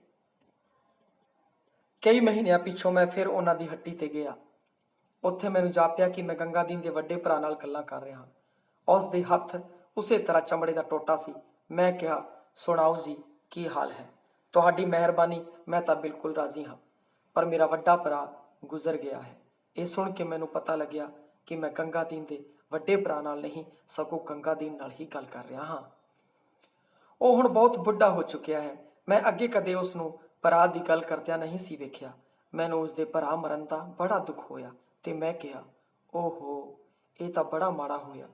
ਕਈ ਮਹੀਨਿਆਂ ਪਿੱਛੋਂ ਮੈਂ ਫਿਰ ਉਹਨਾਂ ਦੀ ਹੱਟੀ ਤੇ ਗਿਆ। ਉੱਥੇ ਮੈਨੂੰ ਜਾਪਿਆ ਕਿ ਮੈਂ ਗੰਗਾਦੀਨ ਦੇ ਵੱਡੇ ਭਰਾ ਨਾਲ ਗੱਲਾਂ ਕਰ ਰਿਹਾ ਹਾਂ। ਉਸ ਦੇ ਹੱਥ ਉਸੇ ਤਰ੍ਹਾਂ ਚਮੜੇ ਦਾ ਟੋਟਾ ਸੀ। ਮੈਂ ਕਿਹਾ, ਸੁਣਾਓ ਜੀ, ਕੀ ਹਾਲ ਹੈ? ਤੁਹਾਡੀ ਮਿਹਰਬਾਨੀ, ਮੈਂ ਤਾਂ ਬਿਲਕੁਲ ਰਾਜ਼ੀ ਹਾਂ, ਪਰ ਮੇਰਾ ਵੱਡਾ ਭਰਾ ਗੁਜ਼ਰ ਗਿਆ ਹੈ। ਇਹ ਸੁਣ ਕੇ ਮੈਨੂੰ ਪਤਾ ਲੱਗਿਆ ਕਿ ਮੈਂ ਗੰਗਾਦੀਨ ਦੇ ਵੱਡੇ ਭਰਾ ਨਾਲ ਨਹੀਂ, ਸਗੋਂ ਗੰਗਾਦੀਨ ਨਾਲ ਹੀ ਗੱਲ ਕਰ ਰਿਹਾ ਹਾਂ। ਉਹ ਹੁਣ ਬਹੁਤ ਬੁੱਢਾ ਹੋ ਚੁੱਕਿਆ ਹੈ। ਮੈਂ ਅੱਗੇ ਕਦੇ ਉਸ ਨੂੰ ਭਰਾ ਦੀ ਗੱਲ ਕਰਦਿਆਂ ਨਹੀਂ ਸੀ ਵੇਖਿਆ। ਮੈਨੂੰ ਉਸ ਦੇ ਭਰਾ ਮਰਨ ਦਾ ਬੜਾ ਦੁੱਖ ਹੋਇਆ ਤੇ ਮੈਂ ਕਿਹਾ, ਓਹੋ, ਇਹ ਤਾਂ ਬੜਾ ਮਾੜਾ ਹੋਇਆ।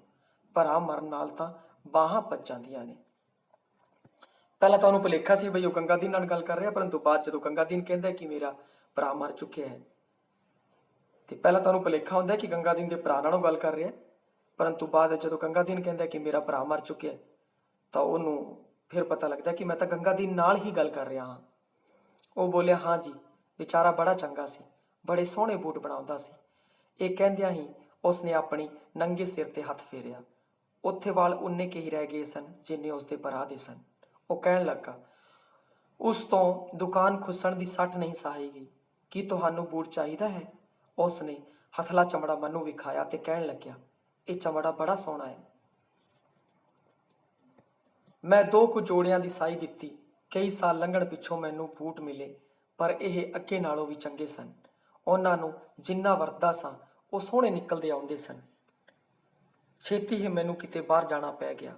ਭਰਾ ਮਰਨ ਨਾਲ ਤਾਂ ਬਾਹਾਂ ਭੱਜ ਜਾਂਦੀਆਂ ਨੇ। ਪਹਿਲਾਂ ਤਾਂ ਉਹਨੂੰ ਭੁਲੇਖਾ ਸੀ ਬਈ ਉਹ ਗੰਗਾਦੀਨ ਨਾਲ ਗੱਲ ਕਰ ਰਿਹਾ, ਪਰੰਤੂ ਬਾਅਦ ਜਦੋਂ ਗੰਗਾਦੀਨ ਕਹਿੰਦਾ ਕਿ ਮੇਰਾ ਭਰਾ ਮਰ ਚੁੱਕਿਆ ਹੈ, ਤੇ ਪਹਿਲਾਂ ਤਾਂ ਉਹਨੂੰ ਭੁਲੇਖਾ ਹੁੰਦਾ ਕਿ ਗੰਗਾਦੀਨ ਦੇ ਭਰਾ ਨਾਲੋਂ ਗੱਲ ਕਰ ਰਿਹਾ, ਪਰੰਤੂ ਬਾਅਦ ਜਦੋਂ ਗੰਗਾਦੀਨ ਕਹਿੰਦਾ ਕਿ ਮੇਰਾ ਭਰਾ ਮਰ ਚੁੱਕਿਆ ਤਾਂ ਉਹਨੂੰ ਫਿਰ ਪਤਾ ਲੱਗਦਾ ਕਿ ਮੈਂ ਤਾਂ ਗੰਗਾਦੀਨ ਨਾਲ ਹੀ ਗੱਲ ਕਰ ਰਿਹਾ ਹਾਂ। ਉਹ ਬੋਲਿਆ, ਹਾਂ ਜੀ, ਵਿਚਾਰਾ ਬੜਾ ਚੰਗਾ ਸੀ, ਬੜੇ ਸੋਹਣੇ ਬੂਟ ਬਣਾਉਂਦਾ ਸੀ। ਇਹ ਕਹਿੰਦਿਆਂ ਹੀ ਉਸਨੇ ਆਪਣੀ ਨੰਗੇ ਸਿਰ ਤੇ ਹੱਥ ਫੇਰਿਆ। ਉੱਥੇ ਵਾਲ ਉਨੇ ਕੇ ਹੀ ਰਹਿ ਗਏ ਸਨ ਜਿੰਨੇ ਉਸਦੇ ਭਰਾ ਦੇ ਸਨ। ਉਹ ਕਹਿਣ ਲੱਗਾ, ਉਸ ਤੋਂ ਦੁਕਾਨ ਖੁੱਸਣ ਦੀ ਸੱਟ ਨਹੀਂ ਸਹਾਈ ਗਈ। ਕੀ ਤੁਹਾਨੂੰ ਬੂਟ ਚਾਹੀਦਾ ਹੈ? ਉਸਨੇ ਹਥਲਾ ਚਮੜਾ ਮੈਨੂੰ ਵਿਖਾਇਆ ਤੇ ਕਹਿਣ ਲੱਗਿਆ, ਇਹ ਚਮੜਾ ਬੜਾ ਸੋਹਣਾ ਹੈ। ਮੈਂ 2 ਕੁ ਜੋੜਿਆਂ ਦੀ ਸਾਈ ਦਿੱਤੀ। ਕਈ ਸਾਲ ਲੰਘਣ ਪਿੱਛੋਂ ਮੈਨੂੰ ਬੂਟ ਮਿਲੇ, ਪਰ ਇਹ ਅੱਗੇ ਨਾਲੋਂ ਵੀ ਚੰਗੇ ਸਨ। ਉਹਨਾਂ ਨੂੰ ਜਿੰਨਾ ਵਰਤਦਾ ਸਾਂ ਉਹ ਸੋਹਣੇ ਨਿਕਲਦੇ ਆਉਂਦੇ ਸਨ। ਛੇਤੀ ਹੀ ਮੈਨੂੰ ਕਿਤੇ ਬਾਹਰ ਜਾਣਾ ਪੈ ਗਿਆ।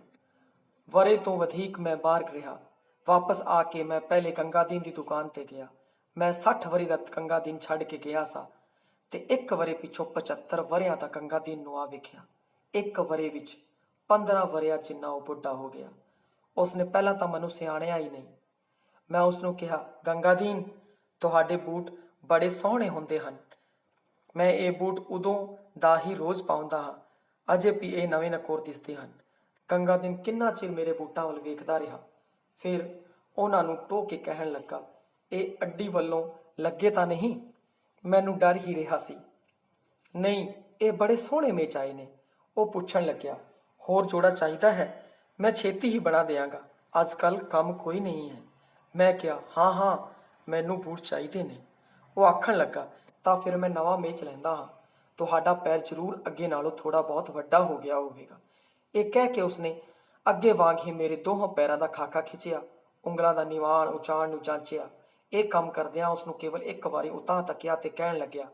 ਵਰੇ ਤੋਂ ਵਧੇਕ ਮੈਂ ਬਾਹਰ ਰਿਹਾ। ਵਾਪਸ ਆ ਕੇ ਮੈਂ ਪਹਿਲੇ ਗੰਗਾਦੀਨ ਦੀ ਦੁਕਾਨ ਤੇ ਗਿਆ। ਮੈਂ 60 ਵਰੇ ਦਾ ਗੰਗਾਦੀਨ ਛੱਡ ਕੇ ਗਿਆ ਸਾਂ ਤੇ 1 ਵਰੇ ਪਿੱਛੋਂ 75 ਵਰਿਆਂ ਦਾ ਗੰਗਾਦੀਨ ਨੂੰ ਆ ਵੇਖਿਆ। 1 ਵਰੇ ਵਿੱਚ 15 ਵਰਿਆਂ ਜਿੰਨਾ ਉਹ ਬੁੱਢਾ ਹੋ ਗਿਆ। ਉਸਨੇ ਪਹਿਲਾਂ ਤਾਂ ਮੈਨੂੰ ਸਿਆਣਿਆ ਹੀ ਨਹੀਂ। ਮੈਂ ਉਸਨੂੰ ਕਿਹਾ, ਗੰਗਾਦੀਨ, ਤੁਹਾਡੇ ਬੂਟ ਬੜੇ ਸੋਹਣੇ ਹੁੰਦੇ ਹਨ। ਮੈਂ ਇਹ ਬੂਟ ਉਦੋਂ ਦਾ ਹੀ ਰੋਜ਼ ਪਾਉਂਦਾ ਹਾਂ, ਅਜੇ ਵੀ ਇਹ ਨਵੇਂ ਨਕੋਰ ਦਿਸਦੇ ਹਨ। ਗੰਗਾਦੀਨ ਕਿੰਨਾ ਚਿਰ ਮੇਰੇ ਬੂਟਾਂ ਵੱਲ ਵੇਖਦਾ ਰਿਹਾ, ਫਿਰ ਉਹਨਾਂ ਨੂੰ ਟੋਹ ਕੇ ਕਹਿਣ ਲੱਗਾ, ਇਹ ਅੱਡੀ ਵੱਲੋਂ ਲੱਗੇ ਤਾਂ ਨਹੀਂ? ਮੈਨੂੰ ਡਰ ਹੀ ਰਿਹਾ ਸੀ। ਨਹੀਂ, ਇਹ ਬੜੇ ਸੋਹਣੇ ਮੇਚ ਆਏ ਨੇ। ਉਹ ਪੁੱਛਣ ਲੱਗਿਆ, ਹੋਰ ਜੋੜਾ ਚਾਹੀਦਾ ਹੈ? ਮੈਂ ਛੇਤੀ ਹੀ ਬਣਾ ਦਿਆਂਗਾ, ਅੱਜ ਕੱਲ੍ਹ ਕੰਮ ਕੋਈ ਨਹੀਂ ਹੈ। ਮੈਂ ਕਿਹਾ, ਹਾਂ ਹਾਂ, ਮੈਨੂੰ ਬੂਟ ਚਾਹੀਦੇ ਨੇ। ਉਹ ਆਖਣ ਲੱਗਾ, ਤਾਂ ਫਿਰ ਮੈਂ ਨਵਾਂ ਮੇਚ ਲੈਂਦਾ ਹਾਂ। ਤੁਹਾਡਾ ਪੈਰ ਜ਼ਰੂਰ ਅੱਗੇ ਨਾਲੋਂ ਥੋੜਾ ਬਹੁਤ ਵੱਡਾ ਹੋ ਗਿਆ ਹੋਵੇਗਾ। ਇਹ ਕਹਿ ਕੇ ਉਸਨੇ ਅੱਗੇ ਵਾਂਗ ਹੀ ਮੇਰੇ ਦੋਹਾਂ ਪੈਰਾਂ ਦਾ ਖਾਕਾ ਖਿੱਚਿਆ, ਉਂਗਲਾਂ ਦਾ ਨਿਵਾਣ ਉਚਾਣ ਨੂੰ ਜਾਂਚਿਆ। ਇਹ ਕੰਮ ਕਰਦਿਆਂ ਉਸਨੂੰ ਕੇਵਲ 1 ਵਾਰੀ ਉਤਾਂਹ ਤੱਕਿਆ ਤੇ ਕਹਿਣ ਲੱਗਿਆ,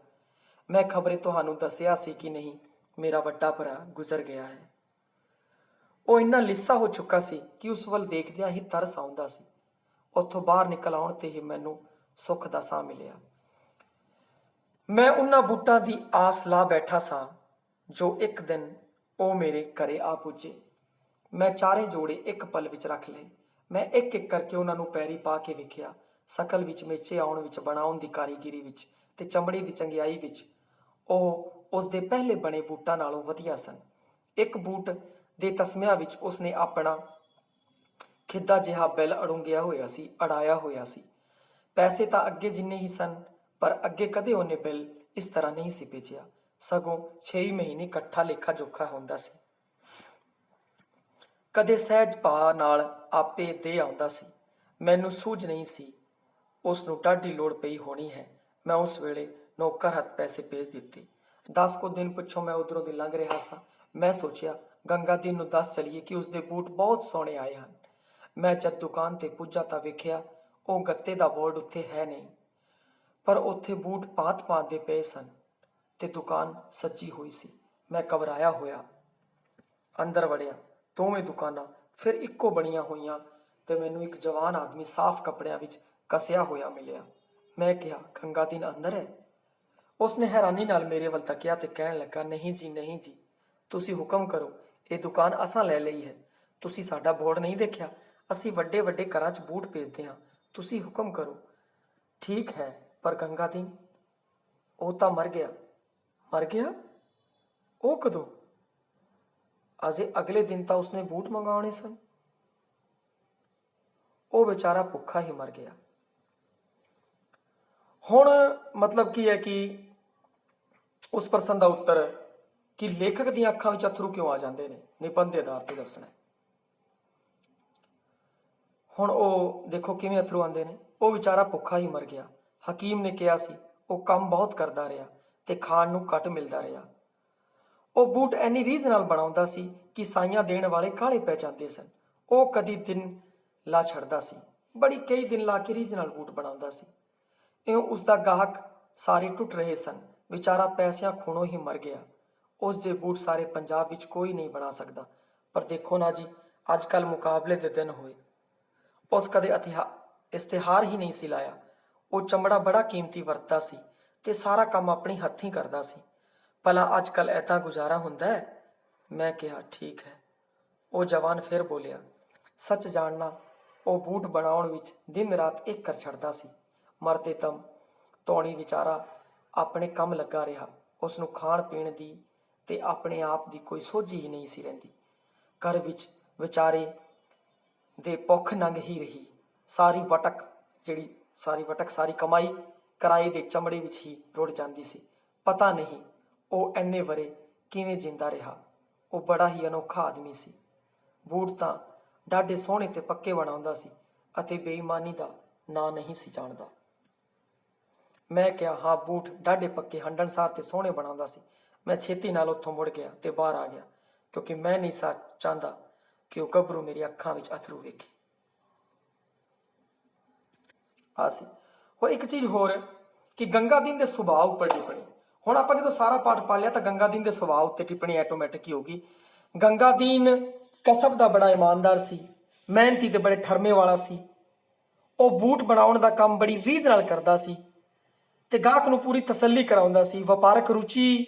ਮੈਂ ਖਬਰੇ ਤੁਹਾਨੂੰ ਦੱਸਿਆ ਸੀ ਕਿ ਨਹੀਂ, ਮੇਰਾ ਵੱਡਾ ਭਰਾ ਗੁਜ਼ਰ ਗਿਆ ਹੈ। ਉਹ ਇੰਨਾ ਲਿੱਸਾ ਹੋ ਚੁੱਕਾ ਸੀ ਕਿ ਉਸ ਵੱਲ ਦੇਖਦਿਆਂ ਹੀ ਤਰਸ ਆਉਂਦਾ ਸੀ। ਉੱਥੋਂ ਬਾਹਰ ਨਿਕਲ ਆਉਣ ਤੇ ਹੀ ਮੈਨੂੰ ਸੁੱਖ ਦਾ ਸਾਹ ਮਿਲਿਆ। ਮੈਂ ਉਹਨਾਂ ਬੂਟਾਂ ਦੀ ਆਸ ਲਾ ਬੈਠਾ ਸਾਂ ਜੋ ਇੱਕ ਦਿਨ ਉਹ ਮੇਰੇ ਘਰੇ ਆ ਪੁੱਜੇ। ਮੈਂ ਚਾਰੇ ਜੋੜੇ ਇੱਕ ਪਲ ਵਿੱਚ ਰੱਖ ਲਏ। ਮੈਂ ਇੱਕ ਇੱਕ ਕਰਕੇ ਉਹਨਾਂ ਨੂੰ ਪੈਰੀ ਪਾ ਕੇ ਵੇਖਿਆ। ਸ਼ਕਲ ਵਿੱਚ ਮੇਚੇ ਆਉਣ ਵਿੱਚ, ਬਣਾਉਣ ਦੀ ਕਾਰੀਗਰੀ ਵਿੱਚ ਤੇ ਚਮੜੀ ਦੀ ਚੰਗਿਆਈ ਵਿੱਚ ਉਹ ਉਸ ਦੇ ਪਹਿਲੇ ਬਣੇ ਬੂਟਾਂ ਨਾਲੋਂ ਵਧੀਆ ਸਨ। ਇੱਕ ਬੂਟ ਦੇ ਤਸਮਿਆਂ ਵਿੱਚ ਉਸਨੇ ਆਪਣਾ ਖਿੱਦਾ ਜਿਹਾ ਬਿੱਲ ਅੜਾਇਆ ਹੋਇਆ ਸੀ। ਪੈਸੇ ਤਾਂ ਅੱਗੇ ਜਿੰਨੇ ਹੀ ਸਨ, ਪਰ ਅੱਗੇ ਕਦੇ ਉਹਨੇ ਬਿੱਲ ਇਸ ਤਰ੍ਹਾਂ ਨਹੀਂ ਸੀ ਭੇਜਿਆ, ਸਗੋਂ 6 ਮਹੀਨੇ ਇਕੱਠਾ ਲੇਖਾ ਜੋਖਾ ਹੁੰਦਾ ਸੀ। ਕਦੇ ਸਹਿਜ ਭਾਅ ਨਾਲ ਆਪੇ ਦੇ ਆਉਂਦਾ ਸੀ। ਮੈਨੂੰ ਸੂਝ ਨਹੀਂ ਸੀ ਉਸ ਨੂੰ ਡਾਢੀ ਲੋੜ ਪਈ ਹੋਣੀ ਹੈ। ਮੈਂ ਉਸ ਵੇਲੇ ਨੌਕਰ ਹੱਥ ਪੈਸੇ ਭੇਜ ਦਿੱਤੇ। 10 ਕੁ ਦਿਨ ਪਿੱਛੋਂ ਮੈਂ ਉਧਰੋਂ ਦੀ ਲੰਘ ਰਿਹਾ ਸਾਂ। ਮੈਂ ਸੋਚਿਆ, ਗੰਗਾਦੀਨ ਨੂੰ ਦੱਸ ਚਲੀਏ ਕਿ ਉਸਦੇ ਬੂਟ ਬਹੁਤ ਸੋਹਣੇ ਆਏ ਹਨ। ਮੈਂ ਜਦ ਦੁਕਾਨ ਤੇ ਪੁੱਜਾ ਤਾਂ ਵੇਖਿਆ ਉਹ ਗੱਤੇ ਦਾ ਬੋਰਡ ਉੱਥੇ ਹੈ ਨਹੀਂ, ਪਰ ਉੱਥੇ ਬੂਟ ਭਾਂਤ ਦੇ ਪਏ ਸਨ ਤੇ ਦੁਕਾਨ ਸੱਜੀ ਹੋਈ ਸੀ। ਮੈਂ ਘਬਰਾਇਆ ਹੋਇਆ ਅੰਦਰ ਵੜਿਆ। ਦੋਵੇਂ ਦੁਕਾਨਾਂ ਫਿਰ ਇੱਕੋ ਬਣੀਆਂ ਹੋਈਆਂ ਤੇ ਮੈਨੂੰ ਇੱਕ ਜਵਾਨ ਆਦਮੀ ਸਾਫ਼ ਕੱਪੜਿਆਂ ਵਿੱਚ ਕੱਸਿਆ ਹੋਇਆ ਮਿਲਿਆ। ਮੈਂ ਕਿਹਾ ਗੰਗਾ ਦੀਨ ਅੰਦਰ ਹੈ? ਉਸਨੇ ਹੈਰਾਨੀ ਨਾਲ ਮੇਰੇ ਵੱਲ ਤੱਕਿਆ ਤੇ ਕਹਿਣ ਲੱਗਾ, ਨਹੀਂ ਜੀ ਨਹੀਂ ਜੀ, ਤੁਸੀਂ ਹੁਕਮ ਕਰੋ, ਇਹ ਦੁਕਾਨ ਅਸਾਂ ਲੈ ਲਈ ਹੈ। ਤੁਸੀਂ ਸਾਡਾ ਬੋਰਡ ਨਹੀਂ ਦੇਖਿਆ? ਅਸੀਂ ਵੱਡੇ ਵੱਡੇ ਘਰਾਂ 'ਚ ਬੂਟ ਭੇਜਦੇ ਹਾਂ, ਤੁਸੀਂ ਹੁਕਮ ਕਰੋ। ਠੀਕ ਹੈ, ਪਰ ਗੰਗਾ ਦੀਨ, ਉਹ ਤਾਂ ਮਰ ਗਿਆ। ਮਰ ਗਿਆ? ਉਹ ਕਦੋਂ? ਅਜੇ ਅਗਲੇ ਦਿਨ ਤਾਂ ਉਸਨੇ ਬੂਟ ਮੰਗਾਉਣੇ ਸਨ। ਉਹ ਵਿਚਾਰਾ ਭੁੱਖਾ ਹੀ ਮਰ ਗਿਆ। ਹੁਣ ਮਤਲਬ ਕੀ ਹੈ ਕਿ ਉਸ ਪ੍ਰਸ਼ਨ ਦਾ ਉੱਤਰ ਕਿ ਲੇਖਕ ਦੀਆਂ ਅੱਖਾਂ ਵਿੱਚ ਅਥਰੂ ਕਿਉਂ ਆ ਜਾਂਦੇ ਨੇ, ਨਿਬੰਧ ਦੇ ਆਧਾਰ ਤੇ ਦੱਸਣਾ। ਹੁਣ ਉਹ ਦੇਖੋ ਕਿਵੇਂ ਅਥਰੂ ਆਉਂਦੇ ਨੇ। ਉਹ ਵਿਚਾਰਾ ਭੁੱਖਾ ਹੀ ਮਰ ਗਿਆ। ਹਕੀਮ ਨੇ ਕਿਹਾ ਸੀ ਉਹ ਕੰਮ ਬਹੁਤ ਕਰਦਾ ਰਿਹਾ ਤੇ ਖਾਣ ਨੂੰ ਘੱਟ ਮਿਲਦਾ ਰਿਹਾ। ਉਹ ਬੂਟ ਐਨੀ ਰੀਝ ਨਾਲ ਬਣਾਉਂਦਾ ਸੀ ਕਿ ਸਾਈਆਂ ਦੇਣ ਵਾਲੇ ਕਾਹਲੇ ਪੈ ਜਾਂਦੇ ਸਨ। ਉਹ ਕਦੀ ਦਿਨ ਲਾ ਛੱਡਦਾ ਸੀ, ਬੜੀ ਕਈ ਦਿਨ ਲਾ ਕੇ ਰੀਝ ਨਾਲ ਬੂਟ ਬਣਾਉਂਦਾ ਸੀ। ਇਉਂ ਉਸਦਾ ਗਾਹਕ ਸਾਰੇ ਟੁੱਟ ਰਹੇ ਸਨ। ਵਿਚਾਰਾ ਪੈਸਿਆਂ ਖੂਣੋਂ ਹੀ ਮਰ ਗਿਆ। ਉਸ ਦੇ ਬੂਟ ਸਾਰੇ ਪੰਜਾਬ ਵਿੱਚ ਕੋਈ ਨਹੀਂ ਬਣਾ ਸਕਦਾ। ਪਰ ਦੇਖੋ ਨਾ ਜੀ, ਅੱਜ ਕੱਲ੍ਹ ਮੁਕਾਬਲੇ ਦੇ ਦਿਨ ਹੋਏ। ਉਸ ਕਦੇ ਇਸ਼ਤਿਹਾਰ ਹੀ ਨਹੀਂ ਸੀ ਲਾਇਆ। ਉਹ ਚਮੜਾ ਬੜਾ ਕੀਮਤੀ ਵਰਤਦਾ ਸੀ ਤੇ ਸਾਰਾ ਕੰਮ ਆਪਣੀ ਹੱਥੀਂ ਕਰਦਾ ਸੀ। ਭਲਾ ਅੱਜ ਕੱਲ੍ਹ ਐਦਾਂ ਗੁਜ਼ਾਰਾ ਹੁੰਦਾ ਹੈ? ਮੈਂ ਕਿਹਾ ਠੀਕ ਹੈ। ਉਹ ਜਵਾਨ ਫਿਰ ਬੋਲਿਆ, ਸੱਚ ਜਾਣਨਾ, ਉਹ ਬੂਟ ਬਣਾਉਣ ਵਿੱਚ ਦਿਨ ਰਾਤ ਇੱਕ ਕਰ ਛੱਡਦਾ ਸੀ। ਮਰਦੇ ਦਮ ਧੌਣੀ ਵਿਚਾਰਾ ਆਪਣੇ ਕੰਮ ਲੱਗਾ ਰਿਹਾ। ਉਸ ਨੂੰ ਖਾਣ ਪੀਣ ਦੀ ਤੇ ਆਪਣੇ ਆਪ ਦੀ ਕੋਈ ਸੋਝੀ ਹੀ ਨਹੀਂ ਸੀ ਰਹਿੰਦੀ। ਘਰ ਵਿੱਚ ਵਿਚਾਰੇ ਦੇ ਭੁੱਖ ਨੰਗ ਹੀ ਰਹੀ। ਸਾਰੀ ਕਮਾਈ ਕਿਰਾਏ ਦੇ ਚਮੜੇ ਵਿੱਚ ਹੀ ਰੁੜ ਜਾਂਦੀ ਸੀ। ਪਤਾ ਨਹੀਂ ਉਹ ਇੰਨੇ ਵਰੇ ਕਿਵੇਂ ਜਿੰਦਾ ਰਿਹਾ। ਉਹ ਬੜਾ ਹੀ ਅਨੋਖਾ ਆਦਮੀ ਸੀ। ਬੂਟ ਤਾਂ ਡਾਢੇ ਸੋਹਣੇ ਤੇ ਪੱਕੇ ਬਣਾਉਂਦਾ ਸੀ ਅਤੇ ਬੇਈਮਾਨੀ ਦਾ ਨਾਂ ਨਹੀਂ ਸੀ ਜਾਣਦਾ। ਮੈਂ ਕਿਹਾ, ਹਾਂ, ਬੂਟ ਡਾਢੇ ਪੱਕੇ, ਹੰਢਣਸਾਰ ਤੇ ਸੋਹਣੇ ਬਣਾਉਂਦਾ ਸੀ। ਮੈਂ ਛੇਤੀ ਨਾਲ ਉੱਥੋਂ ਮੁੜ ਗਿਆ ਤੇ ਬਾਹਰ ਆ ਗਿਆ, ਕਿਉਂਕਿ ਮੈਂ ਨਹੀਂ ਸਾ ਚਾਹੁੰਦਾ ਕਿ ਉਹ ਗੱਭਰੂ ਮੇਰੀ ਅੱਖਾਂ ਵਿੱਚ ਅਥਰੂ ਵੇਖੇ। ਸੀ ਹੋਰ ਇੱਕ ਚੀਜ਼ ਹੋਰ ਕਿ ਗੰਗਾ ਦੀਨ ਦੇ ਸੁਭਾਅ ਉੱਪਰ ਟਿੱਪਣੀ। ਹੁਣ ਆਪਾਂ ਜਦੋਂ ਸਾਰਾ ਪਾਠ ਪੜ੍ਹ ਲਿਆ ਤਾਂ ਗੰਗਾ ਦੀਨ ਦੇ ਸੁਭਾਅ ਉੱਤੇ ਟਿੱਪਣੀ ਆਟੋਮੈਟਿਕ ਹੀ ਹੋਗੀ। ਗੰਗਾ ਦੀਨ ਕਸਬ ਦਾ ਬੜਾ ਇਮਾਨਦਾਰ ਸੀ, ਮਿਹਨਤੀ ਤੇ ਬੜੇ ਠਰਮੇ ਵਾਲਾ ਸੀ। ਉਹ ਬੂਟ ਬਣਾਉਣ ਦਾ ਕੰਮ ਬੜੀ ਰੀਝ ਨਾਲ ਕਰਦਾ ਸੀ ਤੇ ਗਾਹਕ ਨੂੰ ਪੂਰੀ ਤਸੱਲੀ ਕਰਾਉਂਦਾ ਸੀ। ਵਪਾਰਕ ਰੁਚੀ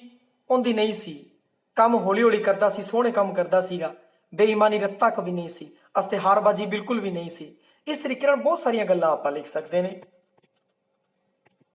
ਉਹਦੀ ਨਹੀਂ ਸੀ। ਕੰਮ ਹੌਲੀ ਹੌਲੀ ਕਰਦਾ ਸੀ, ਸੋਹਣੇ ਕੰਮ ਕਰਦਾ ਸੀਗਾ। ਬੇਈਮਾਨੀ ਰੱਤਾ ਕभी ਨਹੀਂ ਸੀ, ਇਸ਼ਤਿਹਾਰਬਾਜ਼ੀ ਬਿਲਕੁਲ ਵੀ ਨਹੀਂ ਸੀ। ਇਸ ਤਰੀਕੇ ਨਾਲ ਬਹੁਤ ਸਾਰੀਆਂ ਗੱਲਾਂ ਆਪਾਂ ਲਿਖ ਸਕਦੇ ਨੇ।